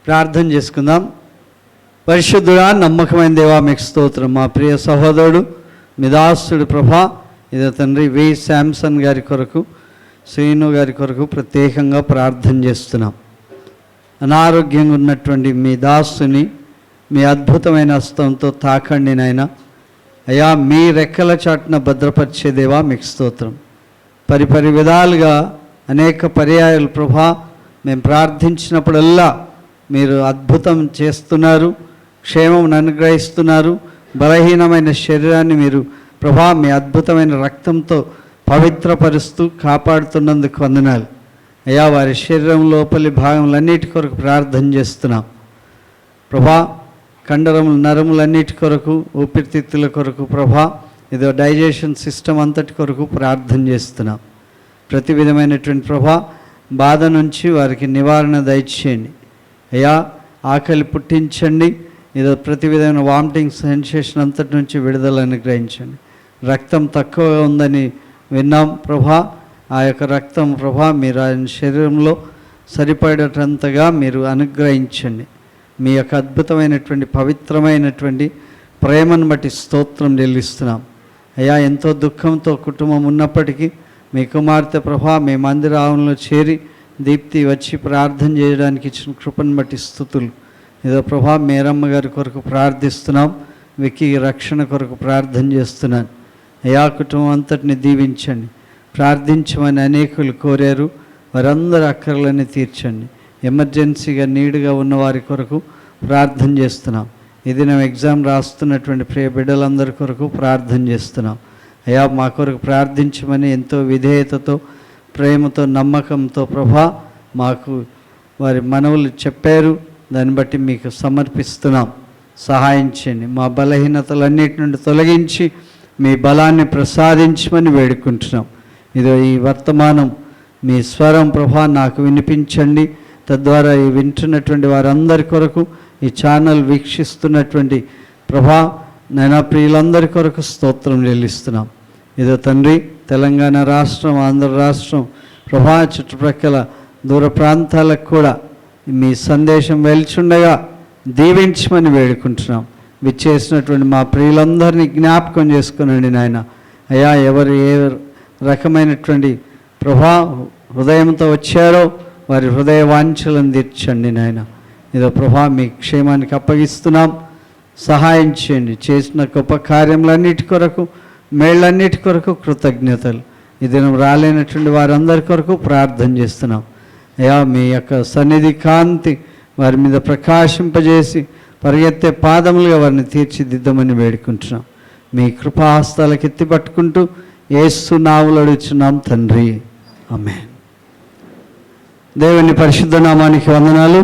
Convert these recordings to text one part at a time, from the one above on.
ప్రార్థన చేసుకుందాం. పరిశుద్ధుడా, నమ్మకమైన దేవా, మీకు స్తోత్రం. మా ప్రియ సహోదరుడు మీ దాసుడు ప్రభా, ఇదే తండ్రి వి శాంసన్ గారి కొరకు, శ్రీను గారి కొరకు ప్రత్యేకంగా ప్రార్థన చేస్తున్నాం. అనారోగ్యంగా ఉన్నటువంటి మీ దాసుని మీ అద్భుతమైన హస్తంతో తాకండి నాయన. అయ్యా, మీ రెక్కల చాటున భద్రపరిచే దేవా, మీకు స్తోత్రం. పరిపరి విధాలుగా అనేక పర్యాయాలు ప్రభా మేము ప్రార్థించినప్పుడల్లా మీరు అద్భుతం చేస్తున్నారు, క్షేమం అనుగ్రహిస్తున్నారు. బలహీనమైన శరీరాన్ని మీరు ప్రభా మీ అద్భుతమైన రక్తంతో పవిత్రపరుస్తూ కాపాడుతున్నందుకు వందనాలు. అయ్యా, వారి శరీరం లోపలి భాగములన్నిటి కొరకు ప్రార్థన చేస్తున్నాం ప్రభా. కండరములు నరములన్నిటి కొరకు, ఊపిరితిత్తుల కొరకు ప్రభా, ఇదో డైజెషన్ సిస్టమ్ అంతటి కొరకు ప్రార్థన చేస్తున్నాం. ప్రతి విధమైనటువంటి ప్రభా బాధ నుంచి వారికి నివారణ దయచేయండి. అయ్యా, ఆకలి పుట్టించండి. ఏదో ప్రతి విధమైన వామిటింగ్ సెన్సేషన్ అంతటి నుంచి విడుదల అనుగ్రహించండి. రక్తం తక్కువగా ఉందని విన్నాం ప్రభా. ఆ యొక్క రక్తం ప్రభా మీరు ఆయన శరీరంలో సరిపడేటంతగా మీరు అనుగ్రహించండి. మీ యొక్క అద్భుతమైనటువంటి పవిత్రమైనటువంటి ప్రేమను బట్టి స్తోత్రం చెల్లిస్తున్నాం. అయ్యా, ఎంతో దుఃఖంతో కుటుంబం ఉన్నప్పటికీ మీ కుమార్తె ప్రభా మీ మందిరాలంలో చేరి దీప్తి వచ్చి ప్రార్థన చేయడానికి ఇచ్చిన కృపను బట్టి స్తుతులు. ఏదో ప్రభా మేరమ్మ గారి కొరకు ప్రార్థిస్తున్నాం. విక్కీ రక్షణ కొరకు ప్రార్థన చేస్తున్నాను. అయ్యా, కుటుంబం అంతటిని దీవించండి. ప్రార్థించమని అనేకులు కోరారు, వారందరూ అక్కర్లని తీర్చండి. ఎమర్జెన్సీగా నీడుగా ఉన్న వారి కొరకు ప్రార్థన చేస్తున్నాం. ఇది నేను ఎగ్జామ్ రాస్తున్నటువంటి ప్రియ బిడ్డలందరి కొరకు ప్రార్థన చేస్తున్నాం. అయ్యా, మా కొరకు ప్రార్థించమని ఎంతో విధేయతతో, ప్రేమతో, నమ్మకంతో ప్రభా మాకు వారి మనవులు చెప్పారు. దాన్ని బట్టి మీకు సమర్పిస్తున్నాం. సహాయం చేయండి. మా బలహీనతలన్నిటి నుండి తొలగించి మీ బలాన్ని ప్రసాదించమని వేడుకుంటున్నాం. ఇదో ఈ వర్తమానం మీ స్వరం ప్రభా నాకు వినిపించండి. తద్వారా ఈ వింటున్నటువంటి వారందరి కొరకు, ఈ ఛానల్ వీక్షిస్తున్నటువంటి ప్రభా నైనా ప్రియులందరి కొరకు స్తోత్రం చెల్లిస్తున్నాం. ఇదో తండ్రి, తెలంగాణ రాష్ట్రం, ఆంధ్ర రాష్ట్రం ప్రభా చుట్టుప్రక్కల దూర ప్రాంతాలకు కూడా మీ సందేశం వెళ్చుండగా దీవించమని వేడుకుంటున్నాం. విచ్చేసినటువంటి మా ప్రియులందరినీ జ్ఞాపకం చేసుకునండి నాయన. అయ్యా, ఎవరు ఏ రకమైనటువంటి ప్రభా హృదయంతో వచ్చారో వారి హృదయ వాంఛలను తీర్చండి నాయన. ఇదో ప్రభా మీ క్షేమానికి అప్పగిస్తున్నాం. సహాయం చేయండి. చేసిన గొప్ప కార్యములన్నిటి కొరకు, మేళ్ళన్నిటి కొరకు కృతజ్ఞతలు. ఈ దినం రాలేనటువంటి వారందరి కొరకు ప్రార్థన చేస్తున్నాం. అయ్యా, మీ యొక్క సన్నిధి కాంతి వారి మీద ప్రకాశింపజేసి పరిగెత్తే పాదములుగా వారిని తీర్చిదిద్దమని వేడుకుంటున్నాం. మీ కృపాహస్తాలకు ఎత్తి పట్టుకుంటూ యేసు నామములో అడుగుచున్నాం తండ్రి, ఆమేన్. దేవుని పరిశుద్ధ నామానికి వందనాలు.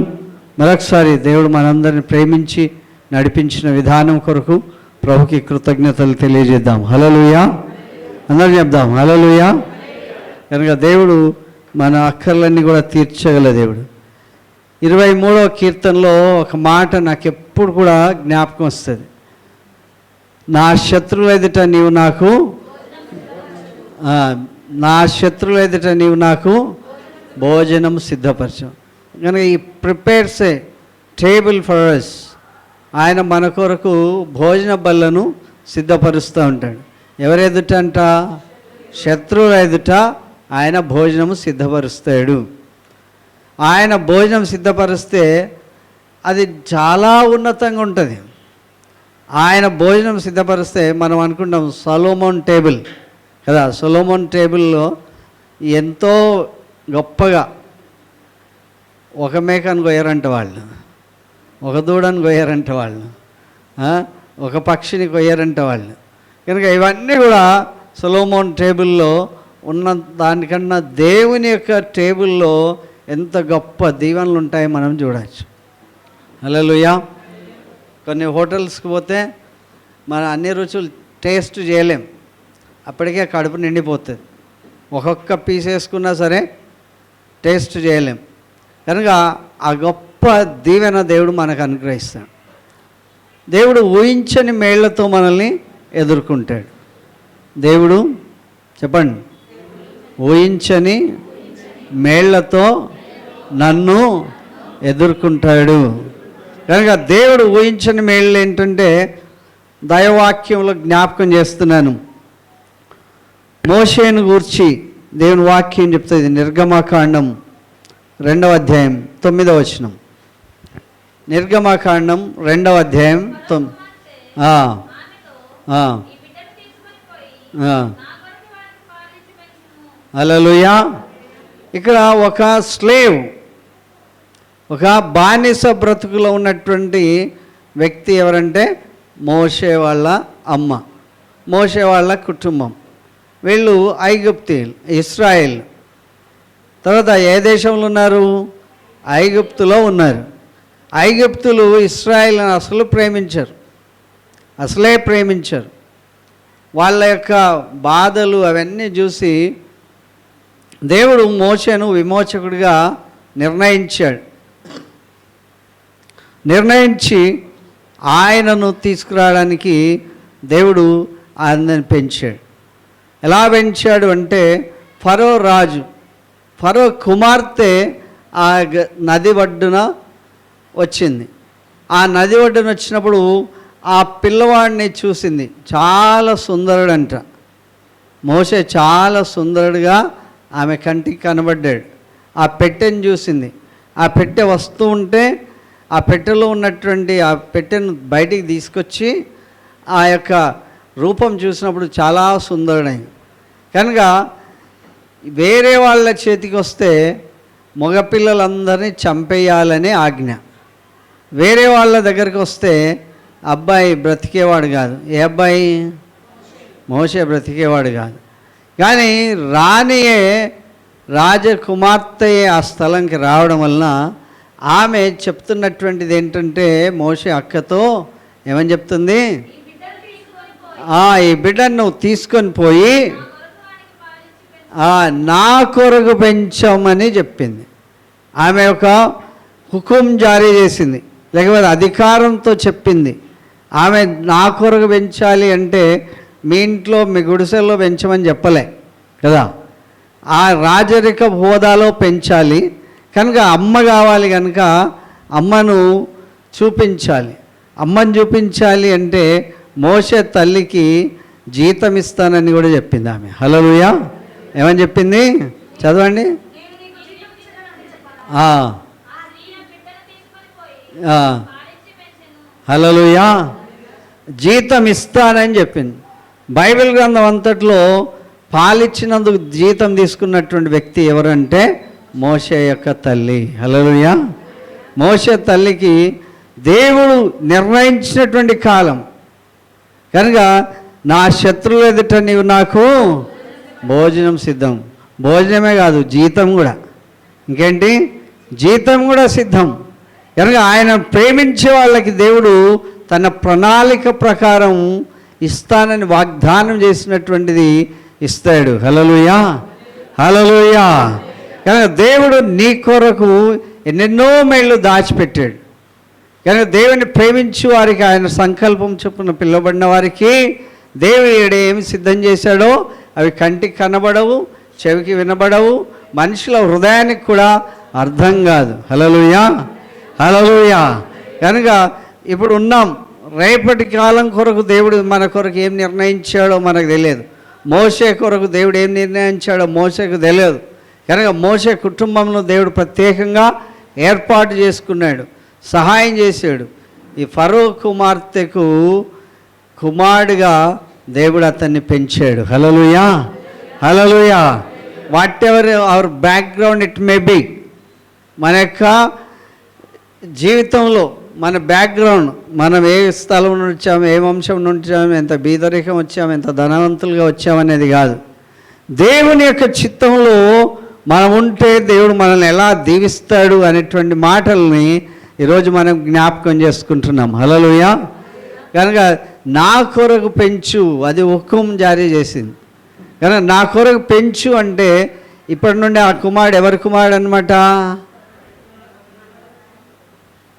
మరొకసారి దేవుడు మనందరిని ప్రేమించి నడిపించిన విధానం కొరకు ప్రభుకి కృతజ్ఞతలు తెలియజేద్దాం. హల్లెలూయా. అందరూ చెప్దాం హల్లెలూయా. కనుక దేవుడు మన అక్కర్లన్నీ కూడా తీర్చగల దేవుడు. 23వ కీర్తనలో ఒక మాట నాకు ఎప్పుడు కూడా జ్ఞాపకం వస్తుంది. నా శత్రువుల ఎదుట నీవు నాకు భోజనం సిద్ధపరచం. కనుక ఈ prepares a table for us. ఆయన మన కొరకు భోజన బల్లను సిద్ధపరుస్తూ ఉంటాడు. ఎవరి ఎదుట అంట? శత్రువుల ఎదుట ఆయన భోజనము సిద్ధపరుస్తాడు. ఆయన భోజనం సిద్ధపరిస్తే అది చాలా ఉన్నతంగా ఉంటుంది. ఆయన భోజనం సిద్ధపరిస్తే మనం అనుకుంటాం సొలొమోన్ టేబుల్ కదా. సొలొమోన్ టేబుల్లో ఎంతో గొప్పగా ఒక మేకను కొయ్యారంట వాళ్ళు, ఒక దూడను కొయ్యారంట వాళ్ళు, ఒక పక్షిని కొయ్యారంట వాళ్ళు. కనుక ఇవన్నీ కూడా సొలొమోన్ టేబుల్లో ఉన్న దానికన్నా దేవుని యొక్క టేబుల్లో ఎంత గొప్ప దీవెనలు ఉంటాయో మనం చూడవచ్చు. హల్లెలూయా. కొన్ని హోటల్స్కి పోతే మనం అన్ని రుచులు టేస్ట్ చేయలేం, అప్పటికే కడుపు నిండిపోతుంది. ఒక్కొక్క పీస్ వేసుకున్నా సరే టేస్ట్ చేయలేం. కనుక ఆ గొప్ప దీవెన దేవుడు మనకు అనుగ్రహిస్తాడు. దేవుడు ఊహించని మేళ్లతో మనల్ని ఎదుర్కొంటాడు. దేవుడు చెప్పండి, ఊహించని మేళ్లతో నన్ను ఎదుర్కొంటాడు. కనుక దేవుడు ఊహించని మేళ్ళు ఏంటంటే దైవవాక్యంలో జ్ఞాపకం చేస్తున్నాను. మోషేను గూర్చి దేవుని వాక్యం చెప్తుంది. నిర్గమకాండం 2వ అధ్యాయం 9వ వచనం. నిర్గమకాండం 2వ అధ్యాయం 9. హల్లెలూయా. ఇక్కడ ఒక స్లేవ్, ఒక బానిస బ్రతుకులో ఉన్నటువంటి వ్యక్తి ఎవరంటే మోషే వాళ్ళ అమ్మ, మోషే వాళ్ళ కుటుంబం. వీళ్ళు ఐగుప్తీయులు, ఇశ్రాయేల్. తర్వాత ఏ దేశంలో ఉన్నారు? ఐగుప్తులో ఉన్నారు. ఐగుప్తులు ఇశ్రాయేల్ని అసలే ప్రేమించరు. వాళ్ళ యొక్క బాధలు అవన్నీ చూసి దేవుడు మోషేను విమోచకుడిగా నిర్ణయించి ఆయనను తీసుకురావడానికి దేవుడు ఆయనను పెంచాడు. ఎలా పెంచాడు అంటే ఫరో కుమార్తె ఆ నది ఒడ్డున వచ్చింది. ఆ నది ఒడ్డున వచ్చినప్పుడు ఆ పిల్లవాడిని చూసింది. చాలా సుందరుడంట మోషే, చాలా సుందరుడుగా ఆమె కంటికి కనబడ్డాడు. ఆ పెట్టెను చూసింది. ఆ పెట్టె వస్తూ ఉంటే ఆ పెట్టెలో ఉన్నటువంటి ఆ పెట్టెను బయటికి తీసుకొచ్చి ఆ యొక్క రూపం చూసినప్పుడు చాలా సుందరుడైంది. కనుక వేరే వాళ్ళ చేతికి వస్తే మగపిల్లలందరినీ చంపేయాలనే ఆజ్ఞ. వేరే వాళ్ళ దగ్గరికి వస్తే అబ్బాయి బ్రతికేవాడు కాదు. ఏ అబ్బాయి? మోషే బ్రతికేవాడు కాదు. కానీ రాణియే, రాజకుమార్తె ఆ స్థలంకి రావడం వలన ఆమె చెప్తున్నటువంటిది ఏంటంటే మోషే అక్కతో ఏమని చెప్తుంది? ఈ బిడ్డను నువ్వు తీసుకొని పోయి నా కొరకు పెంచమని చెప్పింది. ఆమె ఒక హుకుం జారీ చేసింది, లేకపోతే అధికారంతో చెప్పింది. ఆమె నా కొరకు పెంచాలి అంటే మీ ఇంట్లో మీ గుడిసెల్లో పెంచమని చెప్పలే కదా, ఆ రాజరిక హోదాలో పెంచాలి. కనుక అమ్మ కావాలి, కనుక అమ్మను చూపించాలి. అమ్మను చూపించాలి అంటే మోషే తల్లికి జీతం ఇస్తానని కూడా చెప్పింది ఆమె. హల్లెలూయా. ఏమని చెప్పింది? చదవండి. హల్లెలూయా. జీతం ఇస్తానని చెప్పింది. బైబిల్ గ్రంథం అంతట్లో పాలిచ్చినందుకు జీతం తీసుకున్నటువంటి వ్యక్తి ఎవరంటే మోషే యొక్క తల్లి. హల్లెలూయా. మోషే తల్లికి దేవుడు నిర్ణయించినటువంటి కాలం కనుక నా శత్రువుల ఎదుట నీవు నాకు భోజనం సిద్ధం. భోజనమే కాదు, జీతం కూడా. ఇంకేంటి? జీతం కూడా సిద్ధం. కనుక ఆయన ప్రేమించే వాళ్ళకి దేవుడు తన ప్రణాళిక ప్రకారం ఇస్తానని వాగ్దానం చేసినటువంటిది ఇస్తాడు. హల్లెలూయా. హల్లెలూయా. కనుక దేవుడు నీ కొరకు ఎన్నెన్నో మేళ్ళు దాచిపెట్టాడు. కనుక దేవుని ప్రేమించి వారికి, ఆయన సంకల్పం చొప్పున పిలువబడిన వారికి దేవుడు ఏమి సిద్ధం చేశాడో అవి కంటికి కనబడవు, చెవికి వినబడవు, మనుషుల హృదయానికి కూడా అర్థం కాదు. హల్లెలూయా. హల్లెలూయా. కనుక ఇప్పుడు ఉన్నాం. రేపటి కాలం కొరకు దేవుడు మన కొరకు ఏం నిర్ణయించాడో మనకు తెలియదు. మోషే కొరకు దేవుడు ఏం నిర్ణయించాడో మోషేకు తెలియదు. కనుక మోషే కుటుంబంలో దేవుడు ప్రత్యేకంగా ఏర్పాటు చేసుకున్నాడు, సహాయం చేశాడు. ఈ ఫరో కుమార్తెకు కుమారుడిగా దేవుడు అతన్ని పెంచాడు. Hallelujah. Hallelujah. Whatever our background it may be, మన యొక్క జీవితంలో మన బ్యాక్గ్రౌండ్, మనం ఏ స్థలం నుండి వచ్చాము, ఏ వంశం నుండి వచ్చాము, ఎంత బీదరికం వచ్చాము, ఎంత ధనవంతులుగా వచ్చామనేది కాదు. దేవుని యొక్క చిత్తంలో మనం ఉంటే దేవుడు మనల్ని ఎలా దీవిస్తాడు అనేటువంటి మాటల్ని ఈరోజు మనం జ్ఞాపకం చేసుకుంటున్నాం. హల్లెలూయా. కనుక నా కొరకు పెంచు, అది హుకుం జారీ చేసింది. కనుక నా కొరకు పెంచు అంటే ఇప్పటి నుండి ఆ కుమారుడు ఎవరి కుమారుడు అనమాట?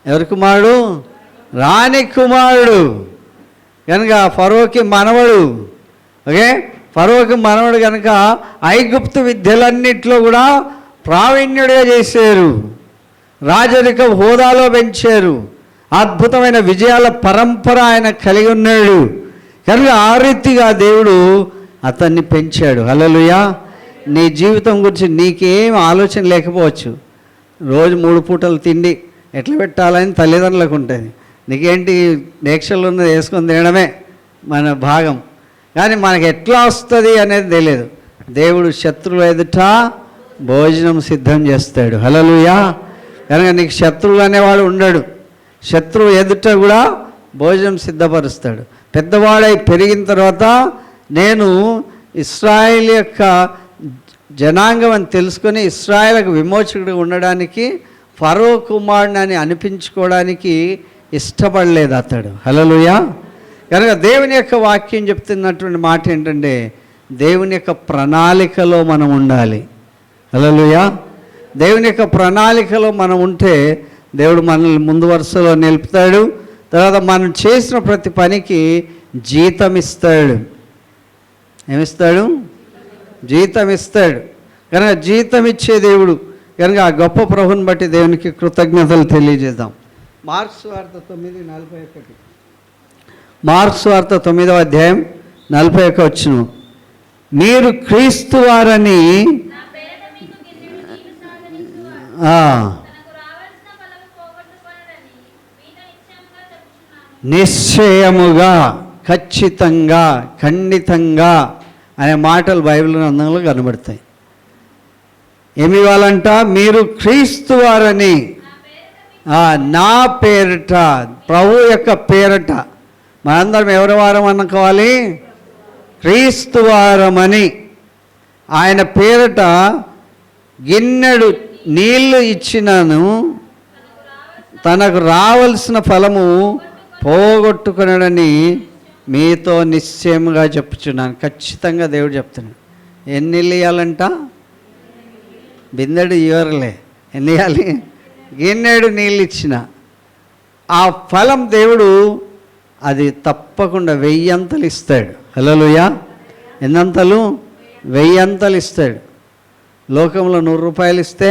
ఎవరి కుమారుడు? రాణి కుమారుడు. కనుక ఫరోకి మనవడు. ఓకే, ఫరోకి మనవడు కనుక ఐగుప్తు విద్యలన్నిట్లో కూడా ప్రావీణ్యుడిగా చేశారు. రాజరిక హోదాలో పెంచారు. అద్భుతమైన విజయాల పరంపర ఆయన కలిగి ఉన్నాడు కనుక ఆ రీతిగా దేవుడు అతన్ని పెంచాడు. హల్లెలూయా. నీ జీవితం గురించి నీకేం ఆలోచన లేకపోవచ్చు. రోజు 3 పూటలు తిండి ఎట్లా పెట్టాలని తల్లిదండ్రులకు ఉంటుంది. నీకేంటి దీక్షలు ఉన్నది వేసుకొని తినడమే మన భాగం. కానీ మనకు ఎట్లా వస్తుంది అనేది తెలియదు. దేవుడు శత్రువుల ఎదుట భోజనం సిద్ధం చేస్తాడు. హల్లెలూయా. కనుక నీకు శత్రువులు అనేవాడు ఉండడు. శత్రువు ఎదుట కూడా భోజనం సిద్ధపరుస్తాడు. పెద్దవాడై పెరిగిన తర్వాత నేను ఇశ్రాయేల్ యొక్క జనాంగం అని తెలుసుకొని ఇశ్రాయేలుకు విమోచకుడు ఉండడానికి ఫరో కుమారుని అని అనిపించుకోవడానికి ఇష్టపడలేదు అతడు. హల్లెలూయా. కనుక దేవుని యొక్క వాక్యం చెప్తున్నటువంటి మాట ఏంటంటే దేవుని యొక్క ప్రణాళికలో మనం ఉండాలి. హల్లెలూయా. దేవుని యొక్క ప్రణాళికలో మనం ఉంటే దేవుడు మనల్ని ముందు వరుసలో నిలుపుతాడు. తర్వాత మనం చేసిన ప్రతి పనికి జీతం ఇస్తాడు. ఏమిస్తాడు? జీతం ఇస్తాడు. కనుక జీతం ఇచ్చే దేవుడు కనుక ఆ గొప్ప ప్రభుని బట్టి దేవునికి కృతజ్ఞతలు తెలియజేద్దాం. మార్క్స్ వార్త 9:41. మార్క్స్ వార్త 9వ అధ్యాయం 41 వచనం. మీరు క్రీస్తు వారని నిశ్చయముగా, ఖచ్చితంగా, ఖండితంగా అనే మాటలు బైబిల్ గ్రంథంలో కనబడతాయి. ఏమి ఇవ్వాలంట? మీరు క్రీస్తు వారని నా పేరిట, ప్రభు యొక్క పేరట. మనందరం ఎవరి వారం అనుకోవాలి? క్రీస్తు వారమని ఆయన పేరట గిన్నెడు నీళ్లు ఇచ్చినను తనకు రావలసిన ఫలము పోగొట్టుకున్నాడని మీతో నిశ్చయముగా చెప్పుచున్నాను. ఖచ్చితంగా దేవుడు చెప్తున్నాడు. ఎన్ని నీళ్ళు ఇవ్వాలంట? బిందెడు ఇవ్వరులే, ఎన్ని ఇవ్వాలి? గిన్నెడు నీళ్ళు ఇచ్చిన ఆ ఫలం దేవుడు అది తప్పకుండా 1000 అంతలు ఇస్తాడు. హల్లెలూయా. ఎన్నంతలు? 1000 అంతలు ఇస్తాడు. లోకంలో 100 రూపాయలు ఇస్తే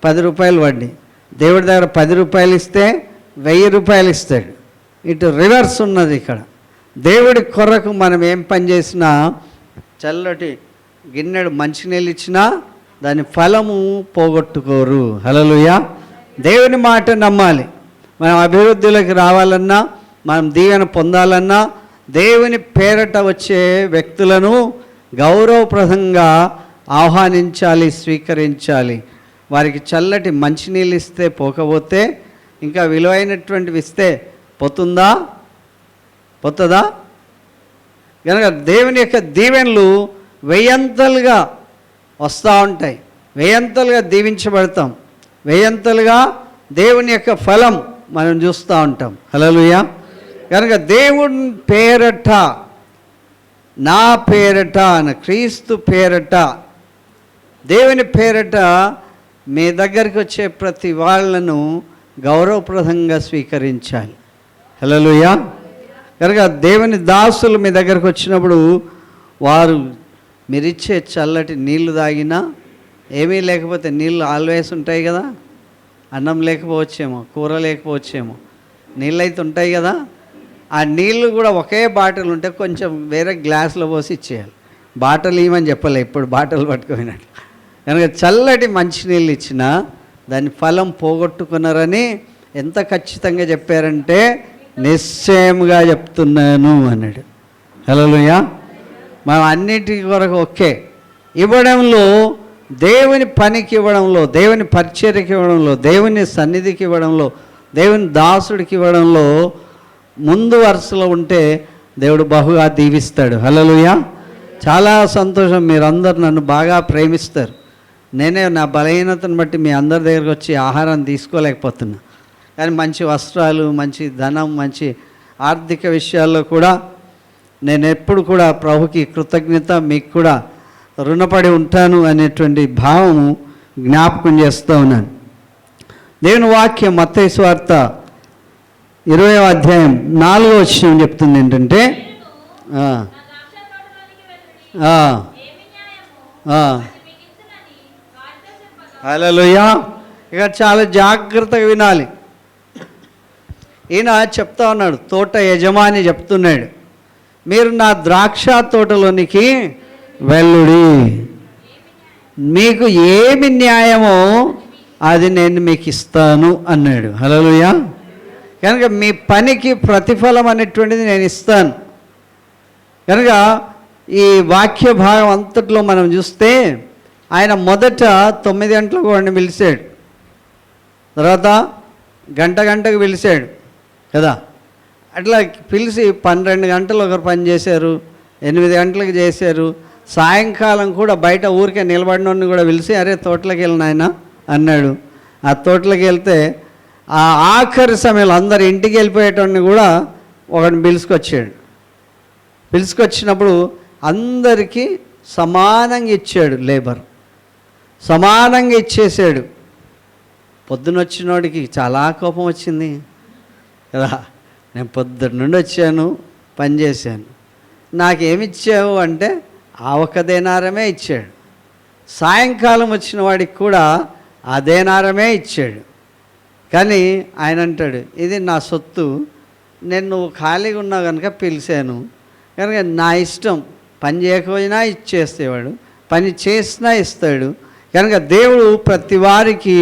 10 రూపాయలు వడ్డీ. దేవుడి దగ్గర 10 రూపాయలు ఇస్తే 1000 రూపాయలు ఇస్తాడు. ఇటు రివర్స్ ఉన్నది ఇక్కడ. దేవుడి కొరకు మనం ఏం పని చేసినా, చల్లటి గిన్నెడు మంచినీళ్ళు ఇచ్చినా దాని ఫలము పోగొట్టుకోరు. హల్లెలూయా. దేవుని మాట నమ్మాలి. మనం అభివృద్ధిలోకి రావాలన్నా, మనం దీవెన పొందాలన్నా దేవుని పేరట వచ్చే వ్యక్తులను గౌరవప్రదంగా ఆహ్వానించాలి, స్వీకరించాలి. వారికి చల్లటి మంచినీళ్ళు ఇస్తే పోకపోతే ఇంకా విలువైనటువంటివి ఇస్తే పోతుందా? పోతుందా? కనుక దేవుని యొక్క దీవెనలు 1000 అంతలుగా వస్తూ ఉంటాయి. 1000 అంతలుగా దీవించబడతాం. 1000 అంతలుగా దేవుని యొక్క ఫలం మనం చూస్తూ ఉంటాం. హల్లెలూయా. కనుక దేవుని పేరట, నా పేరట, క్రీస్తు పేరట, దేవుని పేరట మీ దగ్గరికి వచ్చే ప్రతి వాళ్ళను గౌరవప్రదంగా స్వీకరించాలి. హల్లెలూయా. కనుక దేవుని దాసులు మీ దగ్గరకు వచ్చినప్పుడు వారు మీరిచ్చే చల్లటి నీళ్లు తాగినా, ఏమీ లేకపోతే నీళ్ళు ఆల్వేస్ ఉంటాయి కదా. అన్నం లేకపోవచ్చేమో, కూర లేకపోవచ్చేమో, నీళ్ళు అయితే ఉంటాయి కదా. ఆ నీళ్ళు కూడా ఒకే బాటిల్ ఉంటే కొంచెం వేరే గ్లాసులో పోసి ఇచ్చేయాలి. బాటిల్ ఇవ్వమని చెప్పలే, ఇప్పుడు బాటిల్ పట్టుకుపోయినట్లు. కనుక చల్లటి మంచినీళ్ళు ఇచ్చినా దాని ఫలం పోగొట్టుకున్నారని ఎంత ఖచ్చితంగా చెప్పారంటే నిశ్చయముగా చెప్తున్నాను అన్నాడు. హల్లెలూయా. మనం అన్నిటి కొరకు ఓకే. ఇవ్వడంలో, దేవుని పనికి ఇవ్వడంలో, దేవుని పరిచర్యకి ఇవ్వడంలో, దేవుని సన్నిధికి ఇవ్వడంలో, దేవుని దాసుడికి ఇవ్వడంలో ముందు వరుసలో ఉంటే దేవుడు బహుగా దీవిస్తాడు. హల్లెలూయా. చాలా సంతోషం. మీరందరూ నన్ను బాగా ప్రేమిస్తారు. నేనే నా బలహీనతను బట్టి మీ అందరి దగ్గరకు వచ్చి ఆహారాన్ని తీసుకోలేకపోతున్నా. కానీ మంచి వస్త్రాలు, మంచి ధనం, మంచి ఆర్థిక విషయాల్లో కూడా నేను ఎప్పుడు కూడా ప్రభుకి కృతజ్ఞత, మీకు కూడా రుణపడి ఉంటాను అనేటువంటి భావము జ్ఞాపకం చేస్తూ ఉన్నాను. దేవుని వాక్యం మత్తయి సువార్త 20వ అధ్యాయం 4వ వచనం చెప్తుంది ఏంటంటే, హల్లెలూయా. ఇక చాలా జాగ్రత్తగా వినాలి. ఈయన చెప్తా ఉన్నాడు, తోట యజమాని చెప్తున్నాడు, మీరు నా ద్రాక్ష తోటలోనికి వెళ్ళుడి, మీకు ఏమి న్యాయమో అది నేను మీకు ఇస్తాను అన్నాడు. హల్లెలూయా. కనుక మీ పనికి ప్రతిఫలం అనేటువంటిది నేను ఇస్తాను. కనుక ఈ వాక్య భాగం అంతట్లో మనం చూస్తే ఆయన మొదట 9 గంటలకు వాడిని పిలిచాడు, తర్వాత గంటకు పిలిచాడు కదా. అట్లా పిలిచి 12 గంటలు ఒకరు పని చేశారు, 8 గంటలకు చేశారు. సాయంకాలం కూడా బయట ఊరికే నిలబడినోడిని కూడా పిలిచి, అరే తోటలోకి వెళ్ళిన ఆయన అన్నాడు. ఆ తోటలోకి వెళ్తే ఆ ఆఖరి సమయంలో అందరు ఇంటికి వెళ్ళిపోయేటోడిని కూడా ఒకడిని పిలుచుకొచ్చాడు. పిలుచుకొచ్చినప్పుడు అందరికీ సమానంగా ఇచ్చాడు, లేబర్ సమానంగా ఇచ్చేసాడు. పొద్దునొచ్చినోడికి చాలా కోపం వచ్చింది కదా, నేను పొద్దున్న నుండి వచ్చాను, పని చేశాను, నాకేమిచ్చావు అంటే ఆ ఒక్క దేనారమే ఇచ్చాడు. సాయంకాలం వచ్చిన వాడికి కూడా ఆ దేనారమే ఇచ్చాడు. కానీ ఆయన అంటాడు, ఇది నా సొత్తు, నేను నువ్వు ఖాళీగా ఉన్నావు కనుక పిలిచాను, కనుక నా ఇష్టం, పని చేయకపోయినా ఇచ్చేసేవాడు, పని చేసినా ఇస్తాడు. కనుక దేవుడు ప్రతి వారికి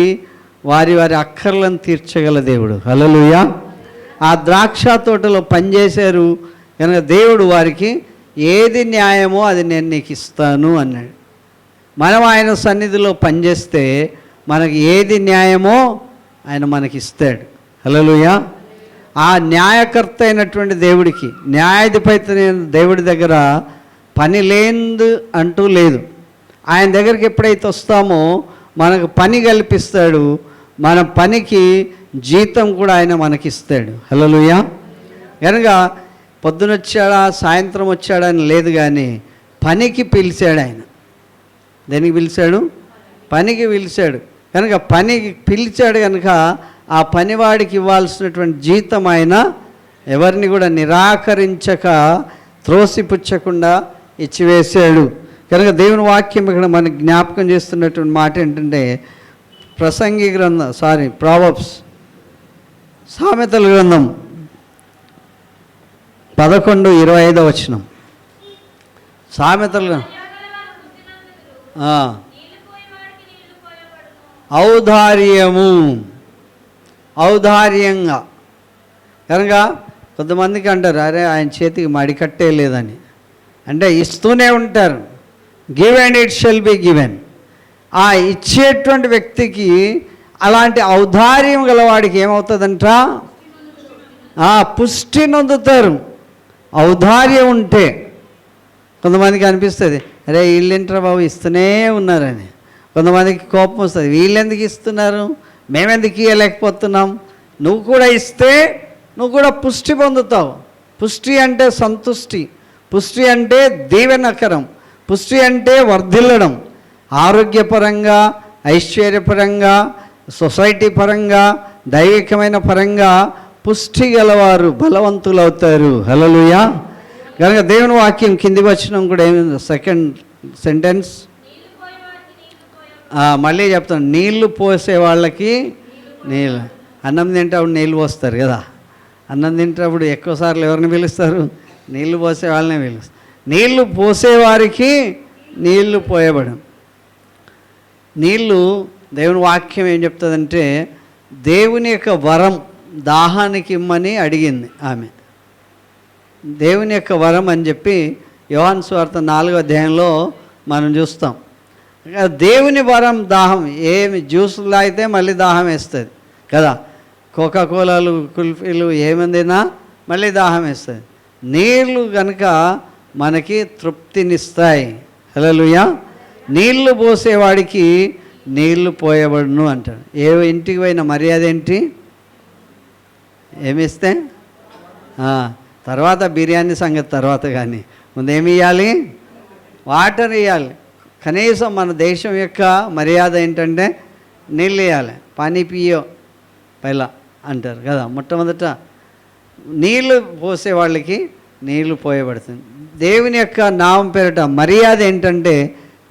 వారి వారి అక్కర్లను తీర్చగల దేవుడు. హల్లెలూయా. ఆ ద్రాక్ష తోటలో పనిచేశారు కనుక దేవుడు వారికి ఏది న్యాయమో అది నేను నీకు ఇస్తాను అన్నాడు. మనం ఆయన సన్నిధిలో పనిచేస్తే మనకి ఏది న్యాయమో ఆయన మనకి ఇస్తాడు. హల్లెలూయా. ఆ న్యాయకర్త అయినటువంటి దేవుడికి, న్యాయాధిపతి దేవుడి దగ్గర పని లేనిది అంటూ లేదు. ఆయన దగ్గరికి ఎప్పుడైతే వస్తామో మనకు పని కల్పిస్తాడు, మన పనికి జీతం కూడా ఆయన మనకిస్తాడు. హల్లెలూయా. కనుక పొద్దునొచ్చాడా సాయంత్రం వచ్చాడా అని లేదు, కానీ పనికి పిలిచాడు ఆయన. దేనికి పిలిచాడు? పనికి పిలిచాడు. కనుక పనికి పిలిచాడు కనుక ఆ పనివాడికి ఇవ్వాల్సినటువంటి జీతం ఆయన ఎవరిని కూడా నిరాకరించక త్రోసిపుచ్చకుండా ఇచ్చివేశాడు. కనుక దేవుని వాక్యం ఇక్కడ మనకి జ్ఞాపకం చేస్తున్నటువంటి మాట ఏంటంటే, ప్రసంగి గ్రంథం ప్రావర్బ్స్ సామెతల గ్రంథం 11:25 సామెతలు ఔదార్యంగా. కనుక కొంతమందికి అంటారు, అరే ఆయన చేతికి మడికట్టే లేదని, అంటే ఇస్తూనే ఉంటారు. Give and it shall be given. ఆ ఇచ్చేటువంటి వ్యక్తికి, అలాంటి ఔదార్యం గలవాడికి ఏమవుతుందంట? పుష్టి నొందుతారు. ఔదార్యం ఉంటే కొంతమందికి అనిపిస్తుంది, అరే వీళ్ళేంట్రా బాబు ఇస్తూనే ఉన్నారని. కొంతమందికి కోపం వస్తుంది, వీళ్ళెందుకు ఇస్తున్నారు, మేమెందుకు ఇవ్వలేకపోతున్నాం. నువ్వు కూడా ఇస్తే నువ్వు కూడా పుష్టి పొందుతావు. పుష్టి అంటే సంతుష్టి, పుష్టి అంటే దీవెనకరం, పుష్టి అంటే వర్ధిల్లడం. ఆరోగ్యపరంగా, ఐశ్వర్యపరంగా, సొసైటీ పరంగా, దైవికమైన పరంగా పుష్టి గలవారు బలవంతులు అవుతారు. హల్లెలూయా. కనుక దేవుని వాక్యం కింది వచనం కూడా ఏమైంది, సెకండ్ సెంటెన్స్ మళ్ళీ చెప్తాను. నీళ్లు పోసే వాళ్ళకి నీళ్ళు, అన్నం తింటప్పుడు నీళ్ళు పోస్తారు కదా. అన్నం తింటప్పుడు ఎక్కువసార్లు ఎవరిని పిలుస్తారు? నీళ్లు పోసే వాళ్ళనే పిలుస్తారు. నీళ్లు పోసేవారికి నీళ్లు పోయబడం. నీళ్ళు, దేవుని వాక్యం ఏం చెప్తుందంటే, దేవుని యొక్క వరం దాహానికి ఇమ్మని అడిగింది ఆమె. దేవుని యొక్క వరం అని చెప్పి యోహాను సువార్త 4వ అధ్యాయంలో మనం చూస్తాం. దేవుని వరం దాహం. ఏమి జ్యూసులు తాగితే మళ్ళీ దాహం వేస్తుంది కదా, కోకాకోలాలు, కుల్ఫీలు ఏమందినా మళ్ళీ దాహం వేస్తుంది. నీళ్ళు కనుక మనకి తృప్తినిస్తాయి. హల్లెలూయా. నీళ్లు పోసేవాడికి నీళ్లు పోయబడును అంటాడు. ఏ ఇంటికి పోయిన మర్యాద ఏంటి? ఏమిస్తే తర్వాత బిర్యానీ సంగతి తర్వాత, కానీ ముందేమి ఇవ్వాలి? వాటర్ ఇవ్వాలి. కనీసం మన దేశం యొక్క మర్యాద ఏంటంటే నీళ్ళు ఇవ్వాలి. పానీ పియో పైలా అంటారు కదా. మొట్టమొదట నీళ్ళు పోసే వాళ్ళకి నీళ్లు పోయబడుతుంది. దేవుని యొక్క నామం పేరిట మర్యాద ఏంటంటే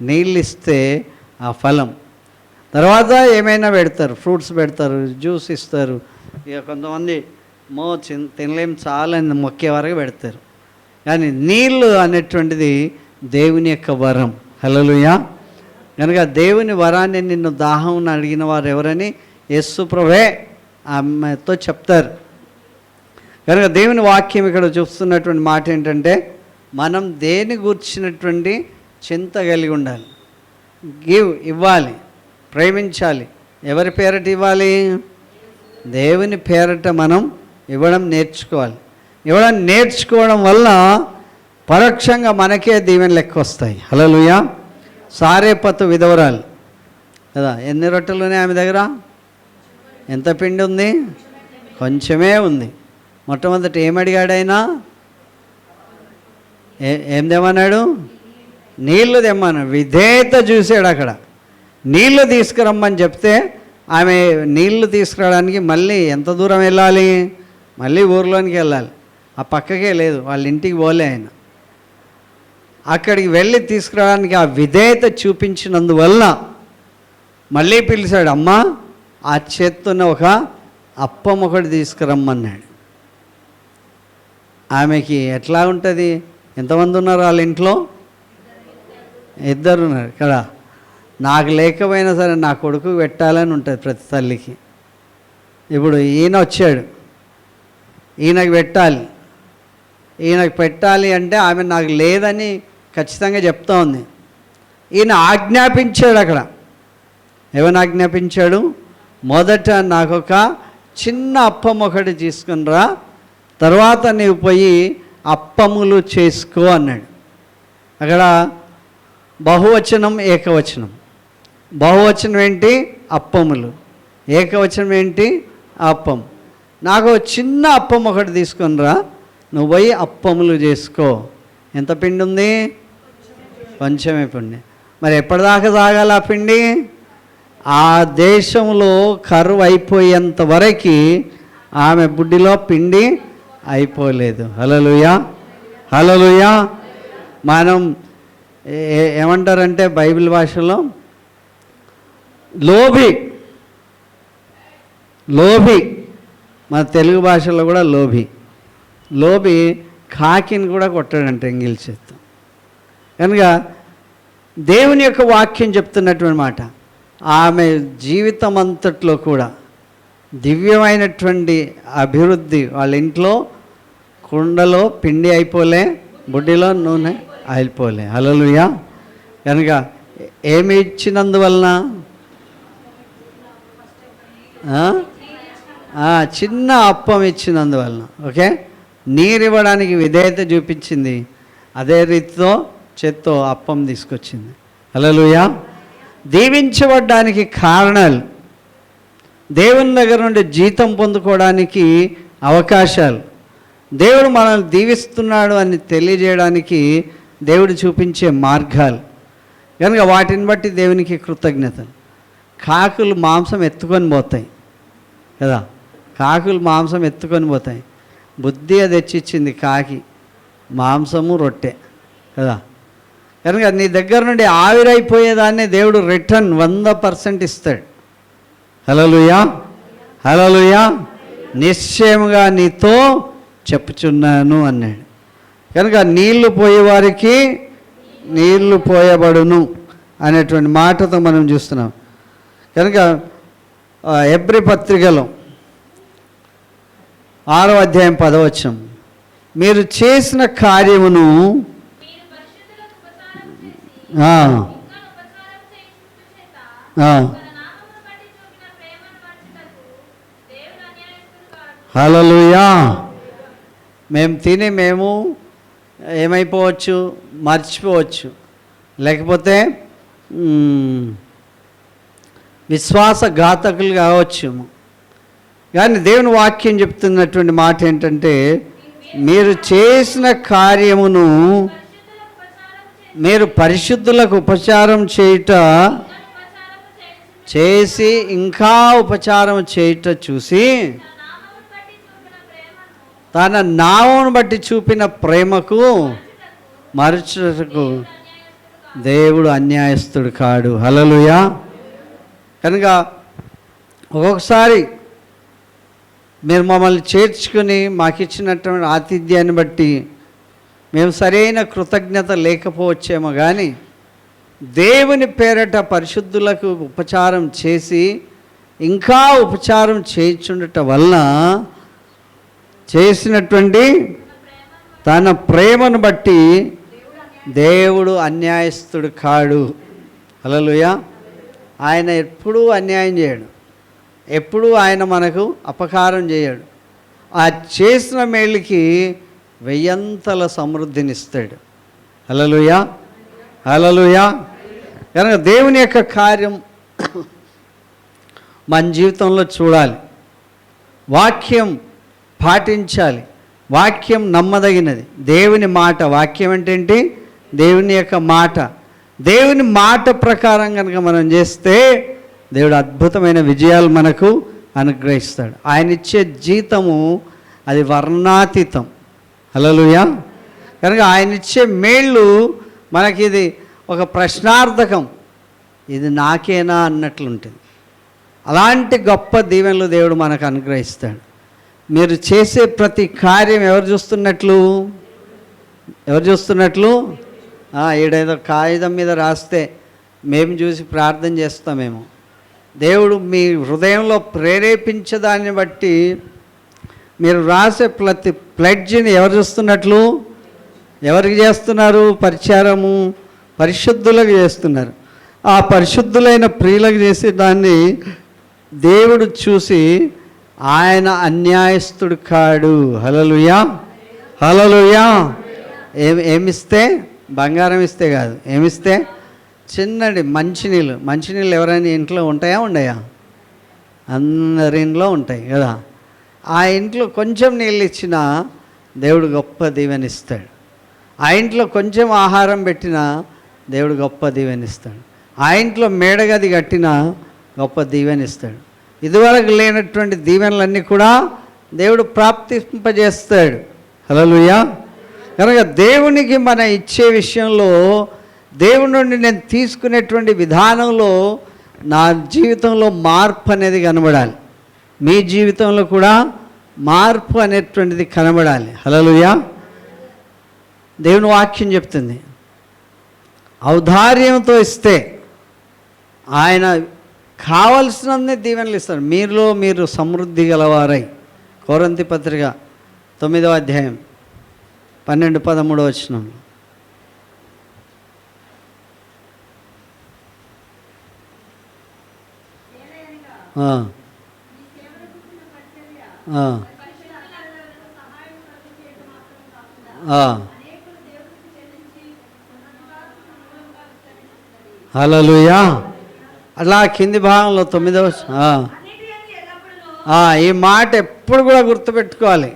నీళ్ళు ఇస్తే ఆ ఫలం. తర్వాత ఏమైనా పెడతారు, ఫ్రూట్స్ పెడతారు, జ్యూస్ ఇస్తారు. ఇక కొంతమంది తినలేం చాలని మొక్కే వరకు పెడతారు. కానీ నీళ్ళు అనేటువంటిది దేవుని యొక్క వరం. హల్లెలూయా. కనుక దేవుని వరాన్ని నిన్ను దాహం అడిగిన వారు ఎవరని యేసు ప్రభువే ఆమెతో చెప్తారు. కనుక దేవుని వాక్యం ఇక్కడ చూస్తున్నటువంటి మాట ఏంటంటే, మనం దేని గూర్చినటువంటి చింత కలిగి ఉండాలి. ఇవ్వాలి, ప్రేమించాలి. ఎవరి పేరట ఇవ్వాలి? దేవుని పేరట మనం ఇవ్వడం నేర్చుకోవాలి. ఇవ్వడం నేర్చుకోవడం వల్ల పరోక్షంగా మనకే దీవెనలు లెక్క వస్తాయి. హల్లెలూయా. సారేపతు విధవరాలు కదా, ఎన్ని రొట్టెలు ఉన్నాయి ఆమె దగ్గర? ఎంత పిండి ఉంది? కొంచెమే ఉంది. మొట్టమొదటి ఏమడిగాడైనా? ఏం తెమ్మన్నాడు? నీళ్లు తెమ్మన్నాడు. విధేయత చూసాడు. అక్కడ నీళ్లు తీసుకురమ్మని చెప్తే ఆమె నీళ్లు తీసుకురావడానికి మళ్ళీ ఎంత దూరం వెళ్ళాలి? మళ్ళీ ఊర్లోనికి వెళ్ళాలి. ఆ పక్కకే లేదు, వాళ్ళ ఇంటికి పోలే ఆయన. అక్కడికి వెళ్ళి తీసుకురావడానికి ఆ విధేయత చూపించినందువల్ల మళ్ళీ పిలిచాడు. అమ్మా, ఆ చేత్తోనే ఒక అప్పం ఒకటి తీసుకురమ్మన్నాడు. ఆమెకి ఎట్లా ఉంటుంది? ఎంతమంది ఉన్నారు వాళ్ళ ఇంట్లో? 2 ఉన్నారు కదా. నాకు లేకపోయినా సరే నా కొడుకు పెట్టాలని ఉంటుంది ప్రతి తల్లికి. ఇప్పుడు ఈయన వచ్చాడు, ఈయనకు పెట్టాలి. ఈయనకు పెట్టాలి అంటే ఆమె నాకు లేదని ఖచ్చితంగా చెప్తా ఉంది. ఈయన ఆజ్ఞాపించాడు. అక్కడ ఏమని ఆజ్ఞాపించాడు? మొదట నాకు ఒక చిన్న అప్పం ఒకటి తీసుకునిరా, తర్వాత నీవు పోయి అప్పములు చేసుకో అన్నాడు. అక్కడ బహువచనం, ఏకవచనం. బహువచనం ఏంటి? అప్పములు. ఏకవచనం ఏంటి? అప్పం. నాకు చిన్న అప్పం ఒకటి తీసుకునిరా, నువ్వు పోయి అప్పములు చేసుకో. ఎంత పిండి ఉంది? కొంచెమే పిండి. మరి ఎప్పటిదాకా సాగాలి ఆ పిండి? ఆ దేశంలో కరువు అయిపోయేంత వరకు ఆమె బుడ్డిలో పిండి అయిపోలేదు. హల్లెలూయా. హల్లెలూయా. మనం ఏమంటారంటే బైబిల్ భాషలో లోభి. మన తెలుగు భాషలో కూడా లోభి కాకిని కూడా కొట్టాడంటే ఎంగిల్ చేత్తో. కనుక దేవుని యొక్క వాక్యం చెప్తున్నటువంటి మాట, ఆమె జీవితం అంతట్లో కూడా దివ్యమైనటువంటి అభివృద్ధి. వాళ్ళ ఇంట్లో కుండలో పిండి అయిపోలే, బుడ్డిలో నూనె అయిపోలే. హల్లెలూయా. కనుక ఏమి ఇచ్చినందువలన? చిన్న అప్పం ఇచ్చినందువలన. ఓకే, నీరు ఇవ్వడానికి విధేయత చూపించింది. అదే రీతితో చేత్తో అప్పం తీసుకొచ్చింది. హల్లెలూయా. దీవించబడ్డానికి కారణాలు, దేవుని దగ్గర నుండి జీతం పొందుకోవడానికి అవకాశాలు, దేవుడు మనల్ని దీవిస్తున్నాడు అని తెలియజేయడానికి దేవుడు చూపించే మార్గాలు. కనుక వాటిని బట్టి దేవునికి కృతజ్ఞతలు. కాకులు మాంసం ఎత్తుకొని పోతాయి కదా, కాకులు మాంసం ఎత్తుకొని పోతాయి. బుద్ధి అది తెచ్చిచ్చింది కాకి, మాంసము రొట్టె కదా. కనుక నీ దగ్గర నుండి ఆవిరైపోయేదాన్ని దేవుడు రిటర్న్ 100% ఇస్తాడు. హల్లెలూయా. హల్లెలూయా. నిశ్చయముగా నీతో చెప్పుచున్నాను అన్నాడు. కనుక నీళ్లు పోయేవారికి నీళ్లు పోయబడును అనేటువంటి మాటతో మనం చూస్తున్నాం. కనుక హెబ్రీ పత్రికలో 6వ అధ్యాయం 10వ వచనం, మీరు చేసిన కార్యమును హల్లెలూయా. మేము తిని మేము ఏమైపోవచ్చు? మర్చిపోవచ్చు, లేకపోతే విశ్వాసఘాతకులు కావచ్చు. కానీ దేవుని వాక్యం చెప్తున్నటువంటి మాట ఏంటంటే, మీరు చేసిన కార్యమును మీరు పరిశుద్ధులకు ఉపచారం చేసి ఇంకా ఉపచారం చేయుట చూసి తన నామమును బట్టి చూపిన ప్రేమకు మరచుటకు దేవుడు అన్యాయస్తుడు కాడు. హల్లెలూయా. కనుక ఒక్కొక్కసారి మీరు మమ్మల్ని చేర్చుకుని మాకు ఇచ్చినటువంటి ఆతిథ్యాన్ని బట్టి మేము సరైన కృతజ్ఞత లేకపోవచ్చేమో కానీ దేవుని పేరట పరిశుద్ధులకు ఉపచారం చేసి ఇంకా ఉపచారం చేయించుండటం వలన చేసినటువంటి తన ప్రేమను బట్టి దేవుడు అన్యాయస్తుడు కాడు. హల్లెలూయా. ఆయన ఎప్పుడూ అన్యాయం చేయడు, ఎప్పుడూ ఆయన మనకు అపకారం చేయడు. ఆ చేసిన మేలుకి 100 సమృద్ధినిస్తాడు. హల్లెలూయా, హల్లెలూయా. కనుక దేవుని యొక్క కార్యం మన జీవితంలో చూడాలి, వాక్యం పాటించాలి, వాక్యం నమ్మదగినది. దేవుని మాట, వాక్యం ఏంటంటే దేవుని యొక్క మాట. దేవుని మాట ప్రకారం కనుక మనం చేస్తే దేవుడు అద్భుతమైన విజయాలు మనకు అనుగ్రహిస్తాడు. ఆయన ఇచ్చే జీతము అది వర్ణాతీతం. హల్లెలూయా. కనుక ఆయన ఇచ్చే మేళ్ళు మనకి ఇది ఒక ప్రశ్నార్థకం, ఇది నాకేనా అన్నట్లుంటుంది. అలాంటి గొప్ప దీవెనలు దేవుడు మనకు అనుగ్రహిస్తాడు. మీరు చేసే ప్రతి కార్యం ఎవరు చూస్తున్నట్లు? ఎవరు చూస్తున్నట్లు? ఏడేదో కాగితం మీద రాస్తే మేము చూసి ప్రార్థన చేస్తామేమో. దేవుడు మీ హృదయంలో ప్రేరేపించదాన్ని బట్టి మీరు రాసే ప్రతి ప్లెడ్జ్ని ఎవరు చూస్తున్నట్లు? ఎవరికి చేస్తున్నారు? పరిచారము పరిశుద్ధులకు చేస్తున్నారు. ఆ పరిశుద్ధులైన ప్రియులకు చేసే దాన్ని దేవుడు చూసి ఆయన అన్యాయస్తుడు కాడు. హల్లెలూయా, హల్లెలూయా. ఏమిస్తే? బంగారం ఇస్తే కాదు, ఏమిస్తే? చిన్నది మంచినీళ్ళు ఎవరైనా ఇంట్లో ఉంటాయా? ఉండయా? అందరి ఇంట్లో ఉంటాయి కదా. ఆ ఇంట్లో కొంచెం నీళ్ళు ఇచ్చినా దేవుడు గొప్ప దీవెనిస్తాడు. ఆ ఇంట్లో కొంచెం ఆహారం పెట్టినా దేవుడు గొప్ప దీవెనిస్తాడు. ఆ ఇంట్లో మేడగది కట్టినా గొప్ప దీవెనిస్తాడు. ఇదివరకు లేనటువంటి దీవెనలన్నీ కూడా దేవుడు ప్రాప్తింపజేస్తాడు. హల్లెలూయా. కనుక దేవునికి మన ఇచ్చే విషయంలో, దేవుడి నుండి నేను తీసుకునేటువంటి విధానంలో నా జీవితంలో మార్పు అనేది కనబడాలి. మీ జీవితంలో కూడా మార్పు అనేటువంటిది కనబడాలి. హల్లెలూయా. దేవుని వాక్యం చెప్తుంది, ఔదార్యంతో ఇస్తే ఆయన కావలసినన్ని దీవెనలు ఇస్తారు. మీలో మీరు సమృద్ధి గలవారై. కొరింథీ పత్రిక 9వ అధ్యాయం 12-13 వచనం. హల్లెలూయా. అలా కింది భాగంలో 9వ ఈ మాట ఎప్పుడు కూడా గుర్తుపెట్టుకోవాలి.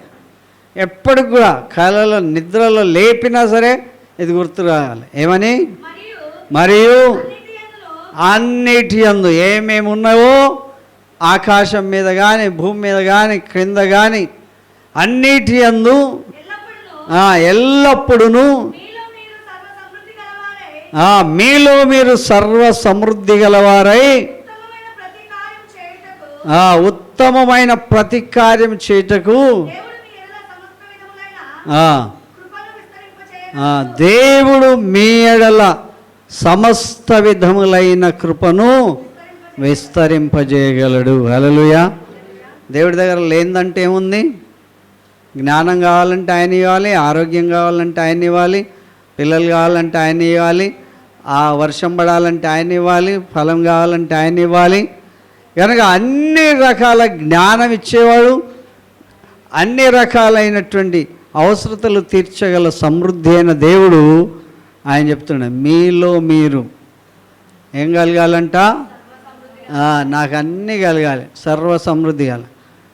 ఎప్పుడు కూడా కలలో నిద్రలో లేపినా సరే ఇది గుర్తు రావాలి. ఏమని? మరియు అన్నిటి యందు ఏమేమి ఉన్నావో ఆకాశం మీద కానీ భూమి మీద కానీ క్రింద కానీ అన్నిటి యందు ఎల్లప్పుడూ మీలో మీరు సర్వ సమృద్ధి గలవారై ఉత్తమమైన ప్రతి కార్యం చేయుటకు దేవుడు మీ ఎడల సమస్త విధములైన కృపను విస్తరింపజేయగలడు. హల్లెలూయా. దేవుడి దగ్గర లేనిదంటే ఏముంది? జ్ఞానం కావాలంటే ఆయన ఇవ్వాలి, ఆరోగ్యం కావాలంటే ఆయన ఇవ్వాలి, పిల్లలు కావాలంటే ఆయన ఇవ్వాలి, ఆ వర్షం పడాలంటే ఆయన ఇవ్వాలి, ఫలం కావాలంటే ఆయన ఇవ్వాలి. కనుక అన్ని రకాల జ్ఞానం ఇచ్చేవాడు, అన్ని రకాలైనటువంటి అవసరతలు తీర్చగల సమృద్ధి అయిన దేవుడు ఆయన చెప్తున్నాడు, మీలో మీరు ఏం కలగాలంట? నాకు అన్నీ కలగాలి, సర్వసమృద్ధి కావాలి.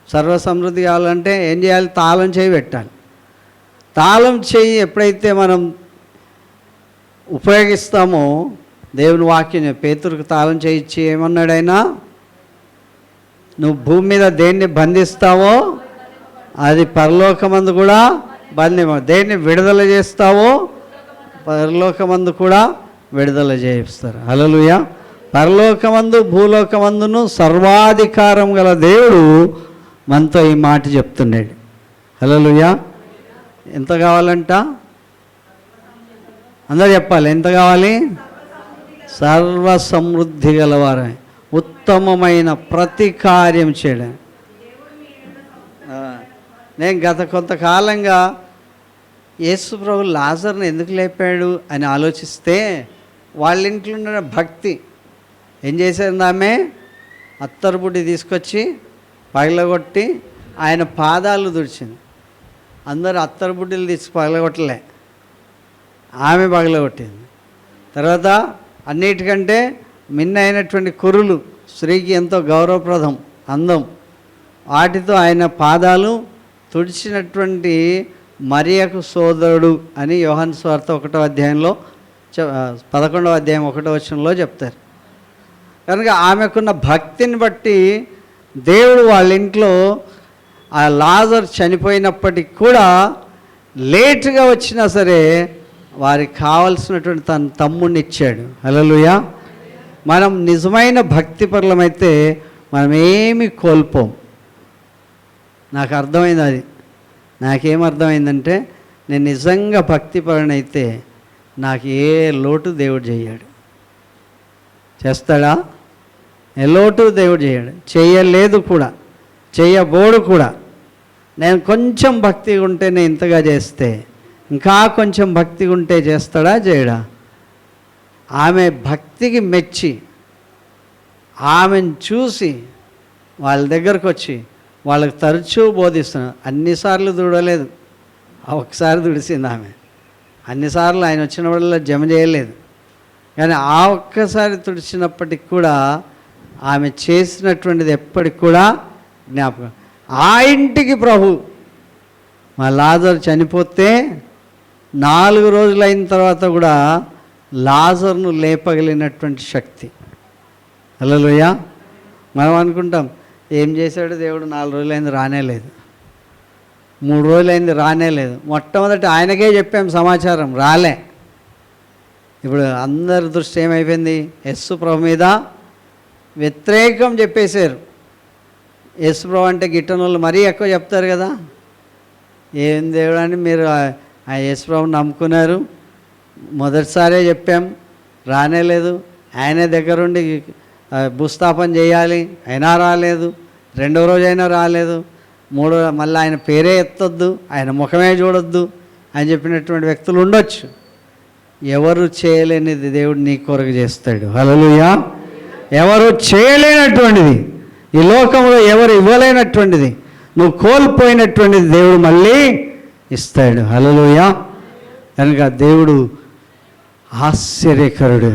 సర్వసమృద్ధి కావాలంటే ఏం చేయాలి? తాళం చేయి పెట్టాలి. తాళం చేయి ఎప్పుడైతే మనం ఉపయోగిస్తామో, దేవుని వాక్యం పేతురుకు తాళం చేయి ఇచ్చి ఏమన్నాడు ఆయన? నువ్వు భూమి మీద దేన్ని బంధిస్తావో అది పరలోకమందు కూడా దేన్ని విడుదల చేస్తావో పరలోకమందు కూడా విడుదల చేయిస్తారు. హల్లెలూయా. పరలోకమందు భూలోకమందును సర్వాధికారం గల దేవుడు మనతో ఈ మాట చెప్తున్నాడు. హల్లెలూయా. ఎంత కావాలంట? అందరూ చెప్పాలి, ఎంత కావాలి? సర్వ సమృద్ధి గలవారే, ఉత్తమమైన ప్రతి కార్యం చేయడం. నేను గత కొంతకాలంగా యేసు ప్రభు లాజర్ని ఎందుకు లేపాడు అని ఆలోచిస్తే వాళ్ళ ఇంట్లో ఉన్న భక్తి ఏం చేశారు, ఆమె అత్తరుబుడ్డి తీసుకొచ్చి పగలగొట్టి ఆయన పాదాలు తుడిచింది. అందరూ అత్తరుబుడ్డిలు తీసి పగలగొట్టలే, ఆమె పగలగొట్టింది. తర్వాత అన్నిటికంటే మిన్న అయినటువంటి కురులు, స్త్రీకి ఎంతో గౌరవప్రదం, అందం, వాటితో ఆయన పాదాలు తుడిచినటువంటి మరియకు సోదరుడు అని యోహాను సువార్త 1వ అధ్యాయంలో 11వ అధ్యాయం 1వ వచనంలో చెప్తారు. కనుక ఆమెకున్న భక్తిని బట్టి దేవుడు వాళ్ళ ఇంట్లో ఆ లాజర్ చనిపోయినప్పటికి కూడా లేటుగా వచ్చినా సరే వారికి కావలసినటువంటి తన తమ్ముడిని ఇచ్చాడు. హల్లెలూయా. మనం నిజమైన భక్తిపరులమైతే మనం ఏమి కోల్పోం. నాకు అర్థమైంది అది. నాకేమర్థమైందంటే నేను నిజంగా భక్తిపరునైతే నాకు ఏ లోటు దేవుడు చేయడు. చేస్తాడా? ఏ లోటు దేవుడు చేయడు, చేయలేదు కూడా, చేయబోడు కూడా. నేను కొంచెం భక్తిగా ఉంటే నేను ఇంతగా చేస్తే ఇంకా కొంచెం భక్తిగా ఉంటే చేస్తాడా? చేయడా? ఆమె భక్తికి మెచ్చి ఆమెను చూసి వాళ్ళ దగ్గరకు వచ్చి వాళ్ళకి తరచూ బోధిస్తున్నాను. అన్నిసార్లు దుడలేదు, ఒకసారి దుడిసింది ఆమె. అన్నిసార్లు ఆయన వచ్చినప్పుడల్లా జమ చేయలేదు, కానీ ఆ ఒక్కసారి తుడిచినప్పటికి కూడా ఆమె చేసినటువంటిది ఎప్పటికి కూడా జ్ఞాపకం. ఆ ఇంటికి ప్రభు మా లాజరు చనిపోతే 4 రోజులైన తర్వాత కూడా లాజర్ను లేపగలిగినటువంటి శక్తి. హల్లెలూయా. మనం అనుకుంటాం ఏం చేశాడు దేవుడు, 4 రోజులైంది రానేలేదు, 3 రోజులైంది రానేలేదు. మొట్టమొదటి ఆయనకే చెప్పాం సమాచారం, రాలే. ఇప్పుడు అందరి దృష్టి ఏమైపోయింది? యేసు ప్రభు మీద వ్యతిరేకం చెప్పేశారు. యేసు ప్రభు అంటే గిట్టనోళ్ళు మరీ ఎక్కువ చెప్తారు కదా, ఏం దేవుడు అని మీరు ఆ యేసు ప్రభుని నమ్ముకున్నారు, మొదటిసారే చెప్పాం రానేలేదు, ఆయనే దగ్గరుండి భూస్థాపన చేయాలి అయినా రాలేదు, 2వ రోజైనా రాలేదు, 3వ మళ్ళీ ఆయన పేరే ఎత్తొద్దు, ఆయన ముఖమే చూడొద్దు అని చెప్పినటువంటి వ్యక్తులు ఉండొచ్చు. ఎవరు చేయలేనిది దేవుడు నీ కొరకు చేస్తాడు. హల్లెలూయా. ఎవరు చేయలేనటువంటిది, ఈ లోకంలో ఎవరు ఇవ్వలేనటువంటిది, నువ్వు కోల్పోయినటువంటిది దేవుడు మళ్ళీ ఇస్తాడు. హల్లెలూయా. కనుక దేవుడు ఆశ్చర్యకరుడు.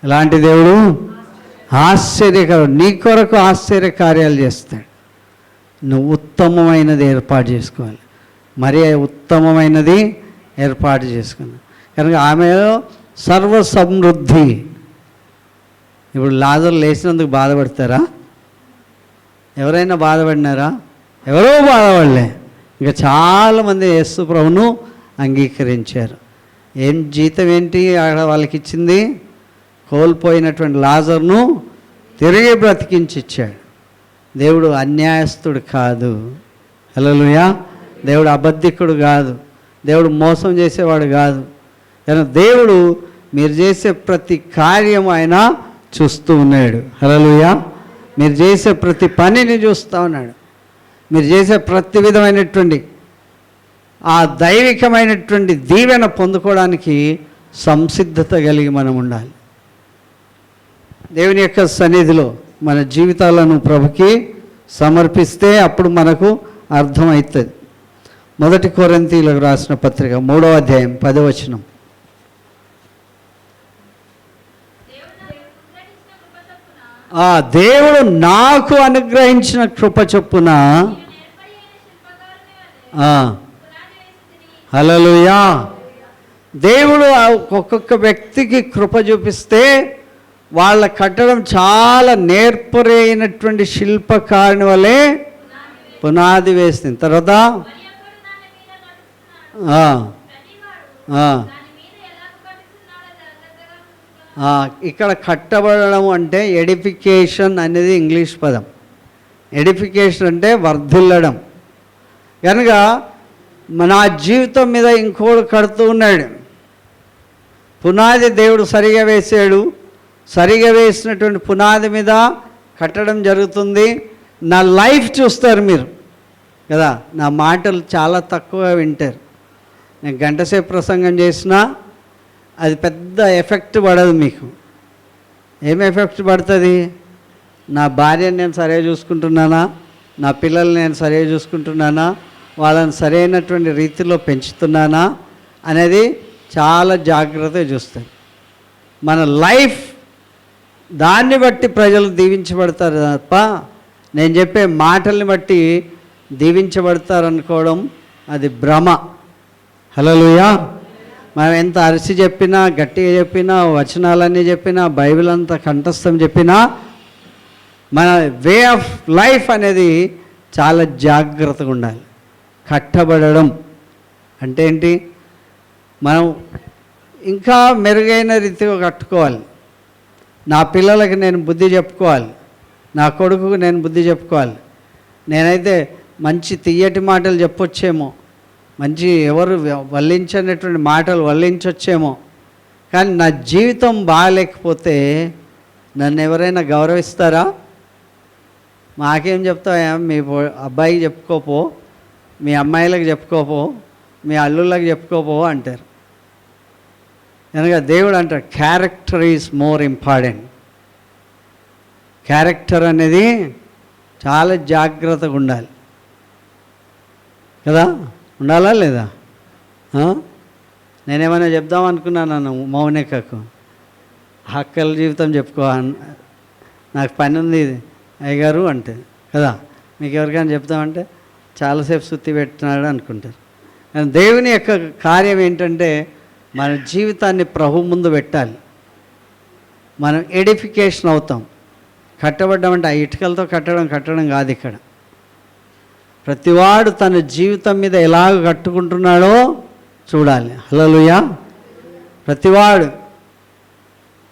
ఎలాంటి దేవుడు? ఆశ్చర్యకరుడు. నీ కొరకు ఆశ్చర్య కార్యాలు చేస్తాడు. నువ్వు ఉత్తమమైనది ఏర్పాటు చేసుకోవాలి, మరి ఉత్తమమైనది ఏర్పాటు చేసుకున్నావు. కనుక ఆమెలో సర్వ సమృద్ధి. ఇప్పుడు లాజరు లేచినందుకు బాధపడతారా? ఎవరైనా బాధపడినారా? ఎవరో బాధపడలే. ఇంకా చాలామంది యేసు ప్రభువును అంగీకరించారు. ఏం జీతం ఏంటి అక్కడ వాళ్ళకి ఇచ్చింది? కోల్పోయినటువంటి లాజరును తిరిగి బ్రతికించి ఇచ్చాడు. దేవుడు అన్యాయస్తుడు కాదు. హల్లెలూయా. దేవుడు అబద్ధికుడు కాదు, దేవుడు మోసం చేసేవాడు కాదు. కానీ దేవుడు మీరు చేసే ప్రతి కార్యం ఆయన చూస్తూ ఉన్నాడు. హల్లెలూయా. మీరు చేసే ప్రతి పనిని చూస్తూ ఉన్నాడు. మీరు చేసే ప్రతి విధమైనటువంటి ఆ దైవికమైనటువంటి దీవెన పొందుకోవడానికి సంసిద్ధత కలిగి మనం ఉండాలి. దేవుని యొక్క సన్నిధిలో మన జీవితాలను ప్రభుకి సమర్పిస్తే అప్పుడు మనకు అర్థమవుతుంది. 1 కొరింథీయులకు రాసిన పత్రిక 3వ అధ్యాయం 10వ వచనం. దేవుడు నాకు అనుగ్రహించిన కృప చొప్పున. హల్లెలూయా. దేవుడు ఒక్కొక్క వ్యక్తికి కృప చూపిస్తే వాళ్ళ కట్టడం చాలా నేర్పరైనటువంటి శిల్పకారుని వలె పునాది వేసింది. తర్వాత ఇక్కడ కట్టబడడం అంటే ఎడిఫికేషన్ అనేది ఇంగ్లీష్ పదం. ఎడిఫికేషన్ అంటే వర్ధిల్లడం. కనుక నా జీవితం మీద ఇంకోడు కడుతూ ఉన్నాడు. పునాది దేవుడు సరిగా వేసాడు. సరిగా వేసినటువంటి పునాది మీద కట్టడం జరుగుతుంది. నా లైఫ్ చూస్తారు మీరు కదా, నా మాటలు చాలా తక్కువ వింటారు. నేను గంటసేపు ప్రసంగం చేసినా అది పెద్ద ఎఫెక్ట్ పడదు మీకు. ఏం ఎఫెక్ట్ పడుతుంది? నా భార్యను నేను సరిగా చూసుకుంటున్నానా, నా పిల్లల్ని నేను సరిగా చూసుకుంటున్నానా, వాళ్ళని సరైనటువంటి రీతిలో పెంచుతున్నానా అనేది చాలా జాగ్రత్తగా చూస్తారు. మన లైఫ్ దాన్ని బట్టి ప్రజలు దీవించబడతారు తప్ప నేను చెప్పే మాటల్ని బట్టి దీవించబడతారు అనుకోవడం అది భ్రమ. హల్లెలూయా. మనం ఎంత అరిసి చెప్పినా, గట్టిగా చెప్పినా, వచనాలన్నీ చెప్పినా, బైబిల్ అంతా కంఠస్థం చెప్పినా, మన వే ఆఫ్ లైఫ్ అనేది చాలా జాగ్రత్తగా ఉండాలి. కట్టబడడం అంటే ఏంటి? మనం ఇంకా మెరుగైన రీతిగా కట్టుకోవాలి. నా పిల్లలకి నేను బుద్ధి చెప్పుకోవాలి, నా కొడుకుకు నేను బుద్ధి చెప్పుకోవాలి. నేనైతే మంచి తీయటి మాటలు చెప్పొచ్చేమో, మంచి ఎవరు వల్లించనటువంటి మాటలు వల్లించొచ్చేమో, కానీ నా జీవితం బాగాలేకపోతే నన్ను ఎవరైనా గౌరవిస్తారా? మాకేం చెప్తావా? మీ అబ్బాయికి చెప్పుకోపో, మీ అమ్మాయిలకు చెప్పుకోపో, మీ అల్లుళ్ళకి చెప్పుకోపో అంటారు. కనుక దేవుడు అంటారు character is more important. Character అనేది చాలా జాగ్రత్తగా ఉండాలి కదా. ఉండాలా లేదా? నేనేమైనా చెప్దాం అనుకున్నాను మౌనికకు, అక్కల జీవితం చెప్పుకో, నాకు పని ఉంది అయ్యగారు అంటే కదా. మీకు ఎవరికైనా చెప్తామంటే చాలాసేపు సుత్తి పెట్టినాడు అనుకుంటారు. కానీ దేవుని యొక్క కార్యం ఏంటంటే మన జీవితాన్ని ప్రభు ముందు పెట్టాలి. మనం ఎడిఫికేషన్ అవుతాం. కట్టబడ్డం అంటే ఆ ఇటుకలతో కట్టడం కాదు. ఇక్కడ ప్రతివాడు తన జీవితం మీద ఎలాగ కట్టుకుంటున్నాడో చూడాలి. హల్లెలూయా. ప్రతివాడు,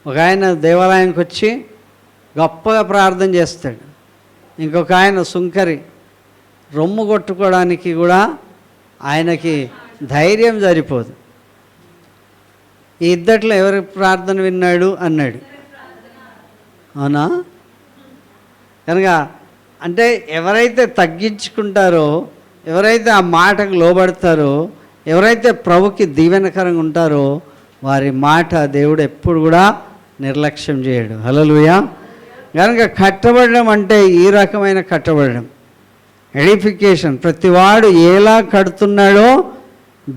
ఒక ఆయన దేవాలయానికి వచ్చి గొప్పగా ప్రార్థన చేస్తాడు, ఇంకొక ఆయన సుంకరి రొమ్ము కొట్టుకోవడానికి కూడా ఆయనకి ధైర్యం సరిపోదు. ఈ ఇద్దట్లో ఎవరి ప్రార్థన విన్నాడు అన్నాడు. అవునా? కనుక అంటే ఎవరైతే తగ్గించుకుంటారో, ఎవరైతే ఆ మాటకు లోబడతారో, ఎవరైతే ప్రభుకి దీవెనకరంగా ఉంటారో వారి మాట దేవుడు ఎప్పుడు కూడా నిర్లక్ష్యం చేయడు. హల్లెలూయా. కనుక కట్టబడడం అంటే ఈ రకమైన కట్టబడడం, ఎడిఫికేషన్. ప్రతివాడు ఎలా కడుతున్నాడో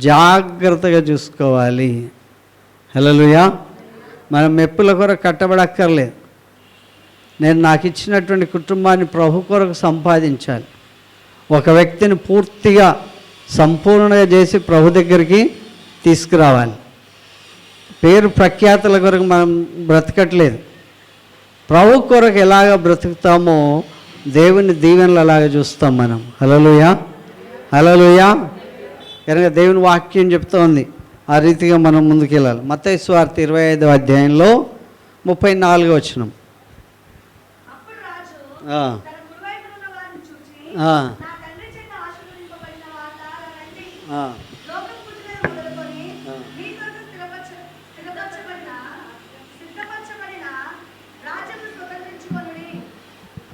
జాగ్రత్తగా చూసుకోవాలి. హల్లెలూయా. మనం మెప్పుల కొరకు కట్టబడక్కర్లేదు. నేను నాకు ఇచ్చినటువంటి కుటుంబాన్ని ప్రభు కొరకు సంపాదించాలి. ఒక వ్యక్తిని పూర్తిగా సంపూర్ణంగా చేసి ప్రభు దగ్గరికి తీసుకురావాలి. పేరు ప్రఖ్యాతుల కొరకు మనం బ్రతకట్లేదు. ప్రభు కొరకు ఎలాగ బ్రతుకుతామో దేవుని దీవెనలు అలాగ చూస్తాం మనం. హల్లెలూయా. హల్లెలూయా. కనుక దేవుని వాక్యం చెప్తోంది ఆ రీతిగా మనం ముందుకెళ్ళాలి. మత్తయి సువార్త 25వ అధ్యాయంలో 34వ వచనం.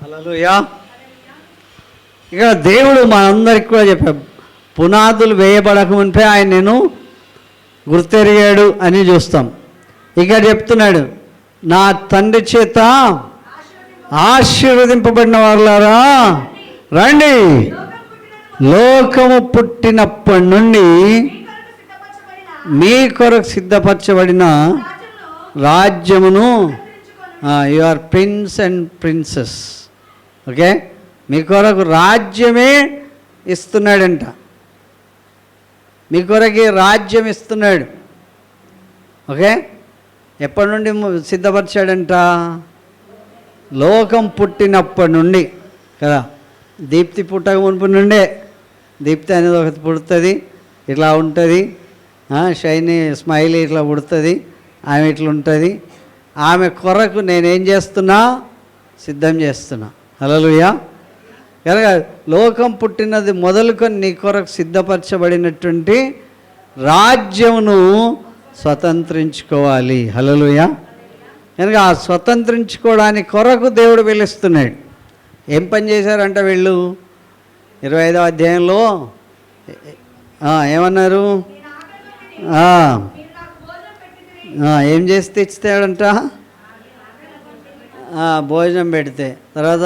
హల్లెలూయా. ఇక్కడ దేవుడు మనందరికి కూడా చెప్పాడు, పునాదులు వేయబడక మునిపే ఆయన నేను గుర్తెరిగాడు అని చూస్తాం. ఇక్కడ చెప్తున్నాడు, నా తండ్రి చేత ఆశీర్వదింపబడిన వాళ్ళారా రండి, లోకము పుట్టినప్పటి నుండి మీ కొరకు సిద్ధపరచబడిన రాజ్యమును, you are prince and princess. Okay, మీ కొరకు రాజ్యమే ఇస్తున్నాడంట. మీ కొరకి రాజ్యం ఇస్తున్నాడు. ఓకే, ఎప్పటి నుండి సిద్ధపరిచాడంట? లోకం పుట్టినప్పటి నుండి కదా. దీప్తి పుట్టక మునుపు నుండే, దీప్తి అనేది ఒకటి పుడుతుంది, ఇట్లా ఉంటుంది, షైనీ స్మైలీ ఇట్లా పుడుతుంది, ఆమె ఇట్లా ఉంటుంది, ఆమె కొరకు నేనేం చేస్తున్నా? సిద్ధం చేస్తున్నా. హల్లెలూయా. కనుక లోకం పుట్టినది మొదలుకొని నీ కొరకు సిద్ధపరచబడినటువంటి రాజ్యమును స్వతంత్రించుకోవాలి. హల్లెలూయా. కనుక ఆ స్వతంత్రించుకోవడానికి కొరకు దేవుడు పిలుస్తున్నాడు. ఏం పని చేశారంట వీళ్ళు? 25వ అధ్యాయంలో ఏమన్నారు? ఏం చేసి తెచ్చితాడంట? భోజనం పెడితే. తర్వాత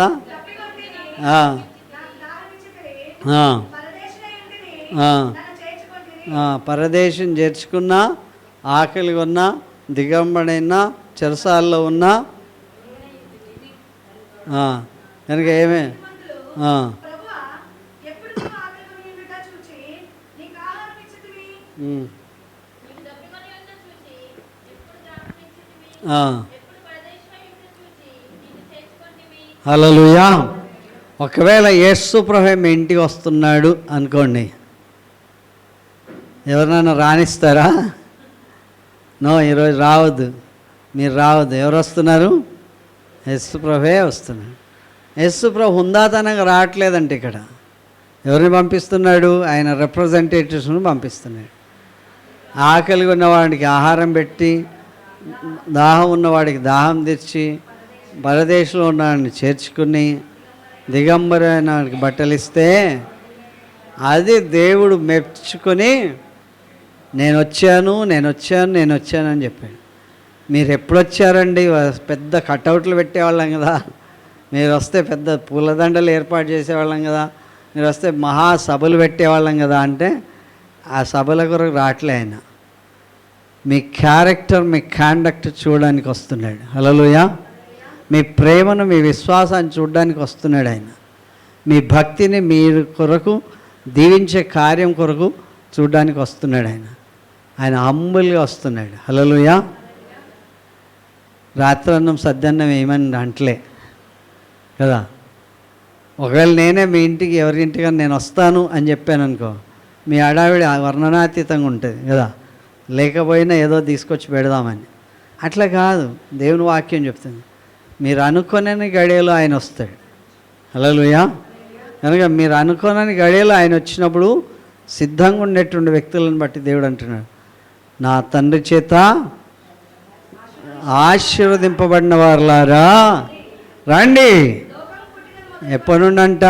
పరదేశం చేర్చుకున్నా, ఆకలి ఉన్నా, దిగంబడైనా, చెరసాల్లో ఉన్నా కనుక ఏమే హల్లెలూయా. ఒకవేళ యేసు ప్రభువు మీ ఇంటికి వస్తున్నాడు అనుకోండి, ఎవరినైనా రాణిస్తారా? నో, ఈరోజు రావద్దు, మీరు రావద్దు. ఎవరు వస్తున్నారు? యేసు ప్రభువే వస్తున్నాడు. యేసు ప్రభు హుందాతనంగా రావట్లేదంటే ఇక్కడ ఎవరిని పంపిస్తున్నాడు? ఆయన రిప్రజెంటేటివ్స్ని పంపిస్తున్నాడు. ఆకలి ఉన్నవాడికి ఆహారం పెట్టి, దాహం ఉన్నవాడికి దాహం తెచ్చి, పరదేశంలో ఉన్నవాడిని చేర్చుకుని, దిగంబరైన వాడికి బట్టలు ఇస్తే అది దేవుడు మెచ్చుకొని నేను వచ్చాను అని చెప్పాడు. మీరు ఎప్పుడు వచ్చారండి? పెద్ద కటౌట్లు పెట్టేవాళ్ళం కదా, మీరు వస్తే పెద్ద పూలదండలు ఏర్పాటు చేసేవాళ్ళం కదా, మీరు వస్తే మహాసభలు పెట్టేవాళ్ళం కదా అంటే ఆ సభల కొరకు రావట్లే ఆయన. మీ క్యారెక్టర్, మీ కాండక్ట్ చూడడానికి వస్తున్నాడు. హల్లెలూయా. మీ ప్రేమను, మీ విశ్వాసాన్ని చూడడానికి వస్తున్నాడు ఆయన. మీ భక్తిని మీరు కొరకు దీవించే కార్యం కొరకు చూడడానికి వస్తున్నాడు ఆయన. ఆయన హంబుల్గా వస్తున్నాడు. హల్లెలూయా. రాత్రన్నం సద్దన్నం ఏమని అంటలే కదా. ఒకవేళ నేనే మీ ఇంటికి ఎవరింటికన్నా నేను వస్తాను అని చెప్పాను అనుకో, మీ హడావిడి వర్ణనాతీతంగా ఉంటుంది కదా, లేకపోయినా ఏదో తీసుకొచ్చి పెడదామని. అట్లా కాదు, దేవుని వాక్యం చెప్తుంది. మీరు అనుకోనని గడియలో ఆయన వస్తాడు. హల్లెలూయా. కనుక మీరు అనుకోనని గడియలో ఆయన వచ్చినప్పుడు సిద్ధంగా ఉండేటువంటి వ్యక్తులను బట్టి దేవుడు అంటున్నాడు, నా తండ్రి చేత ఆశీర్వదింపబడిన వారులారా రండి. ఎప్పటి నుండి అంట?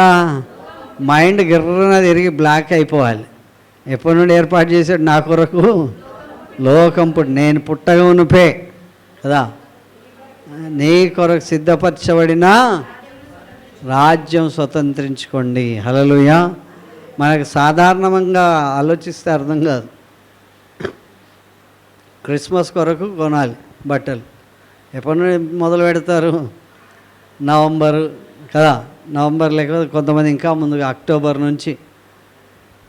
మైండ్ గిర్రన తిరిగి బ్లాక్ అయిపోవాలి. ఎప్పటి నుండి ఏర్పాటు చేశాడు నా కొరకు? లోకం నేను పుట్టగా ఉనుపే కదా, నీ కొరకు సిద్ధపరచబడిన రాజ్యం స్వతంత్రించుకోండి. హల్లెలూయా. మనకు సాధారణంగా ఆలోచిస్తే అర్థం కాదు. క్రిస్మస్ కొరకు కొనాలి బట్టలు. ఎప్పటి నుండి మొదలు పెడతారు? నవంబరు కదా, నవంబర్ లేకపోతే కొంతమంది ఇంకా ముందుగా అక్టోబర్ నుంచి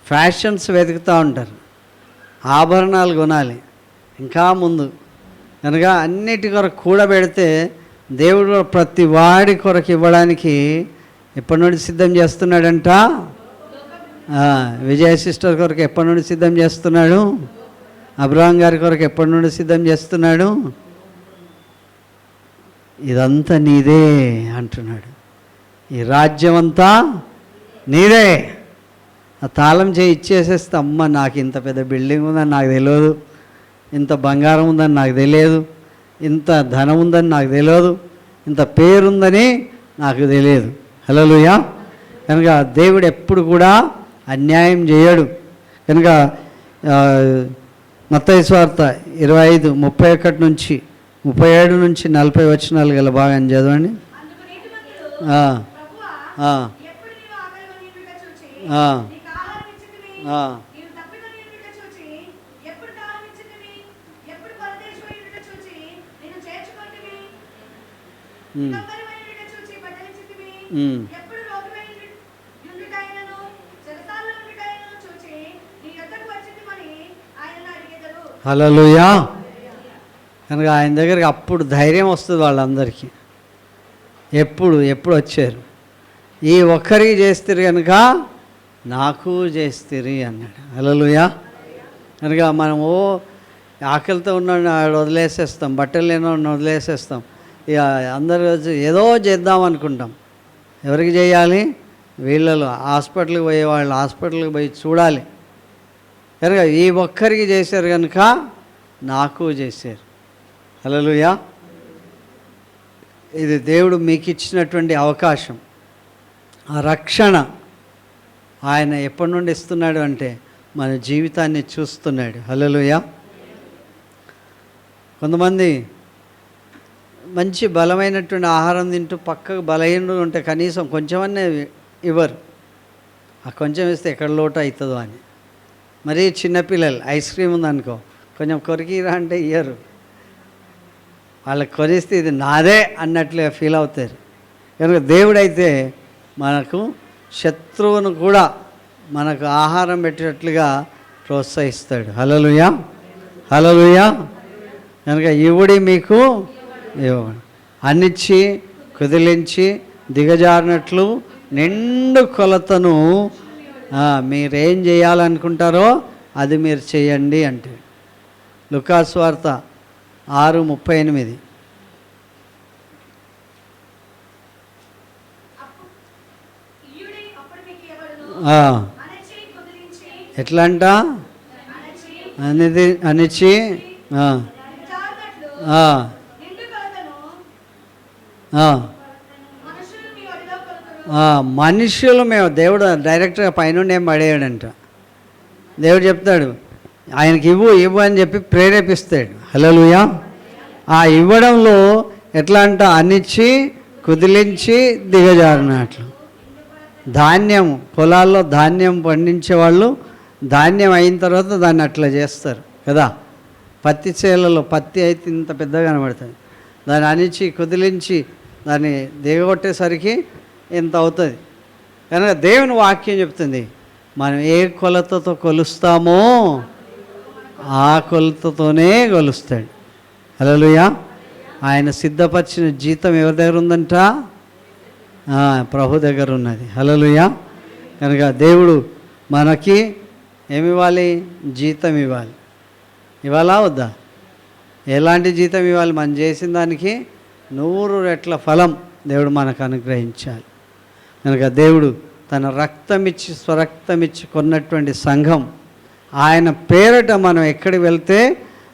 ఫ్యాషన్స్ వెతుకుతూ ఉంటారు. ఆభరణాలు కొనాలి ఇంకా ముందు. కనుక అన్నిటి కొరకు కూడబెడితే దేవుడు ప్రతి వాడి కొరకు ఇవ్వడానికి ఎప్పటి నుండి సిద్ధం చేస్తున్నాడంట? విజయ సిస్టర్ కొరకు ఎప్పటి నుండి సిద్ధం చేస్తున్నాడు? అబ్రహాం గారి కొరకు ఎప్పటి నుండి సిద్ధం చేస్తున్నాడు? ఇదంతా నీదే అంటున్నాడు. ఈ రాజ్యం అంతా నీదే. ఆ తాళం చేయి ఇచ్చేసేస్తే, అమ్మ నాకు ఇంత పెద్ద బిల్డింగ్ ఉందని నాకు తెలియదు, ఇంత బంగారం ఉందని నాకు తెలియదు, ఇంత ధనం ఉందని నాకు తెలియదు, ఇంత పేరుందని నాకు తెలియదు. హల్లెలూయా. కనుక దేవుడు ఎప్పుడు కూడా అన్యాయం చేయడు. కనుక మత్తయి సువార్త 25:31 నుంచి 37 నుంచి 40 వచనాలు గల భాగాన్ని చదవండి. హల్లెలూయా. కనుక ఆయన దగ్గరికి అప్పుడు ధైర్యం వస్తుంది వాళ్ళందరికీ. ఎప్పుడు వచ్చారు? ఈ ఒక్కరికి చేస్తారు కనుక నాకు చేస్తారు అన్నాడు. హల్లెలూయా. కనుక మనము ఆకలితో ఉన్నాడు వదిలేసేస్తాం, బట్టలు లేనో వదిలేసేస్తాం. ఇక అందరూ ఏదో చేద్దాం అనుకుంటాం. ఎవరికి చేయాలి? వీళ్ళలో హాస్పిటల్కి పోయే వాళ్ళు హాస్పిటల్కి పోయి చూడాలి. కనుక ఈ ఒక్కరికి చేశారు కనుక నాకు చేశారు. హల్లెలూయా. ఇది దేవుడు మీకు ఇచ్చినటువంటి అవకాశం. ఆ రక్షణ ఆయన ఎప్పటి నుండి ఇస్తున్నాడు అంటే మన జీవితాన్ని చూస్తున్నాడు. హల్లెలూయా. కొంతమంది మంచి బలమైనటువంటి ఆహారం తింటూ పక్కకు బలహీనుడు ఉంటే కనీసం కొంచెమనే ఇవ్వరు. ఆ కొంచెం ఇస్తే ఎక్కడ లోటు అవుతుందో అని. మరీ చిన్నపిల్లలు ఐస్ క్రీమ్ ఉందనుకో, కొంచెం కొరికిరా అంటే ఇయ్యరు. వాళ్ళకి కొనిస్తే ఇది నాదే అన్నట్లుగా ఫీల్ అవుతారు. కనుక దేవుడైతే మనకు శత్రువును కూడా మనకు ఆహారం పెట్టేటట్లుగా ప్రోత్సహిస్తాడు. హల్లెలూయా, హల్లెలూయా. కనుక ఇవుడి మీకు ఇవ్వండి, అన్నిచ్చి కుదిలించి దిగజారినట్లు నిండు కొలతను మీరేం చేయాలనుకుంటారో అది మీరు చేయండి అంటే. లూకాసు వార్త 6:38. ఎట్లా అంట? అనిచి మనుషులు మేము దేవుడు డైరెక్ట్గా పైనుండి ఏం పడేయడంట. దేవుడు చెప్తాడు ఆయనకి ఇవ్వు అని చెప్పి ప్రేరేపిస్తాడు. హల్లెలూయా. ఆ ఇవ్వడంలో ఎట్లా అంట? అనిచ్చి కుదిలించి దిగజారినట్లు. ధాన్యం పొలాల్లో ధాన్యం పండించే వాళ్ళు ధాన్యం అయిన తర్వాత దాన్ని అట్లా చేస్తారు కదా. పత్తి చేలలో పత్తి అయితే ఇంత పెద్దగా కనబడుతుంది. దాన్ని అనిచి కుదిలించి దాన్ని దిగగొట్టేసరికి ఎంత అవుతుంది. కనుక దేవుని వాక్యం చెప్తుంది మనం ఏ కొలతతో కొలుస్తామో ఆ కొలతతోనే కొలుస్తాడు. హల్లెలూయా. ఆయన సిద్ధపరిచిన జీతం ఎవరి దగ్గర ఉందంట? ప్రభు దగ్గర ఉన్నది. హల్లెలూయా. కనుక దేవుడు మనకి ఏమి ఇవ్వాలి? జీతం ఇవ్వాలి. ఇవ్వాలా వద్దా? ఎలాంటి జీతం ఇవ్వాలి? మనం చేసిన దానికి 100 రెట్ల ఫలం దేవుడు మనకు అనుగ్రహించాలి. కనుక దేవుడు తన రక్తమిచ్చి స్వరక్తమిచ్చి కొన్నటువంటి సంఘం, ఆయన పేరట మనం ఎక్కడికి వెళ్తే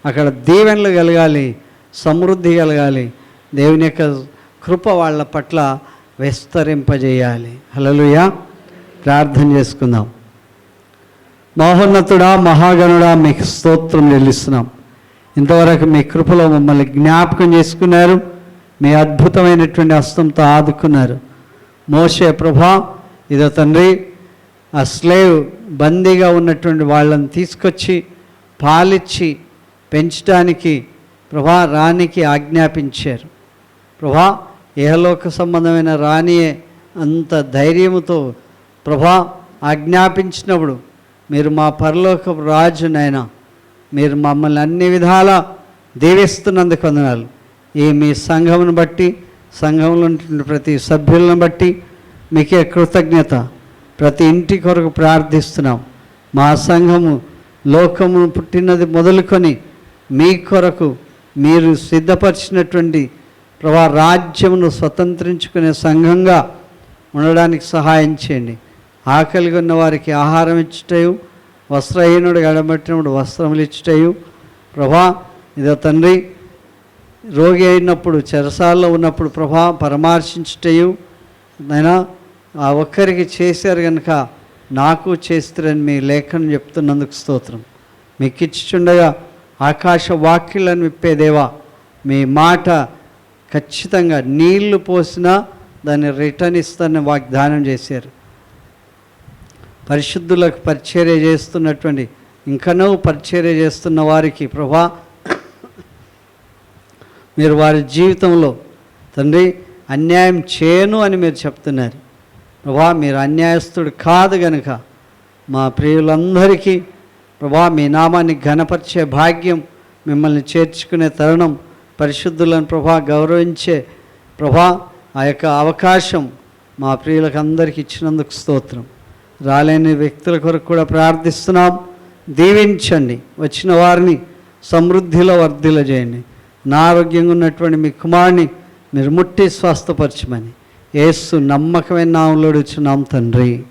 అక్కడ దీవెనలు కలగాలి, సమృద్ధి కలగాలి, దేవుని యొక్క కృప వాళ్ళ పట్ల విస్తరింపజేయాలి. హల్లెలూయా. ప్రార్థన చేసుకుందాం. మహోన్నతుడా, మహాగణుడా, మీకు స్తోత్రం చెల్లిస్తున్నాం. ఇంతవరకు మీ కృపలో మమ్మల్ని జ్ఞాపకం చేసుకున్నారు. మీ అద్భుతమైనటువంటి హస్తంతో ఆదుకున్నారు. మోషే ప్రభా, ఇదో తండ్రి, ఆ స్లేవ్ బందీగా ఉన్నటువంటి వాళ్ళని తీసుకొచ్చి పాలిచ్చి పెంచడానికి ప్రభా రాణికి ఆజ్ఞాపించారు. ప్రభా, ఇహలోక సంబంధమైన రాణియే అంత ధైర్యముతో ప్రభా ఆజ్ఞాపించినప్పుడు మీరు మా పరలోకపు రాజునైనా మీరు మమ్మల్ని అన్ని విధాలా దీవిస్తున్నందుకు వందనాలు. ఈ మీ సంఘమును బట్టి, సంఘంలో ఉంటున్న ప్రతి సభ్యులను బట్టి మీకే కృతజ్ఞత. ప్రతి ఇంటి కొరకు ప్రార్థిస్తున్నాం. మా సంఘము లోకము పుట్టినది మొదలుకొని మీ కొరకు మీరు సిద్ధపరిచినటువంటి ప్రభా రాజ్యమును స్వతంత్రించుకునే సంఘంగా ఉండడానికి సహాయం చేయండి. ఆకలిగా ఉన్న వారికి ఆహారం ఇచ్చుటయు, వస్త్రహీనుడు ఎడబట్టినప్పుడు వస్త్రములు ఇచ్చుటయు ప్రభా, ఇదో తండ్రి, రోగి అయినప్పుడు చెరసాల్లో ఉన్నప్పుడు ప్రభా పరామర్శించుటయు నైనా ఆ ఒక్కరికి చేశారు కనుక నాకు చేస్తారని మీ లేఖను చెప్తున్నందుకు స్తోత్రం. మీకు ఇచ్చుచుండగా ఆకాశ వాక్యులను విప్పేదేవా, మీ మాట ఖచ్చితంగా నీళ్లు పోసినా దాన్ని రిటర్న్ ఇస్తారని వాగ్దానం చేశారు. పరిశుద్ధులకు పరిచర్య చేస్తున్నటువంటి ఇంకనూ పరిచర్య చేస్తున్న వారికి ప్రభా మీరు వారి జీవితంలో తండ్రి అన్యాయం చేయను అని మీరు చెప్తున్నారు. ప్రభా, మీరు అన్యాయస్తుడు కాదు గనుక మా ప్రియులందరికీ ప్రభా మీ నామాన్ని ఘనపరిచే భాగ్యం, మిమ్మల్ని చేర్చుకునే తరుణం, పరిశుద్ధులను ప్రభా గౌరవించే ప్రభా ఆ యొక్క అవకాశం మా ప్రియులకు అందరికీ ఇచ్చినందుకు స్తోత్రం. రాలేని వ్యక్తుల కొరకు కూడా ప్రార్థిస్తున్నాం. దీవించండి. వచ్చిన వారిని సమృద్ధిలో వర్ధిల్ల చేయండి. నా ఆరోగ్యంగా ఉన్నటువంటి మీ కుమారుని మీరు ముట్టి స్వస్థపరచమని యేసు నమ్మకమైన నామములో అడుగుచున్నాం తండ్రి.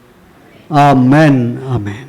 ఆమెన్. ఆమెన్.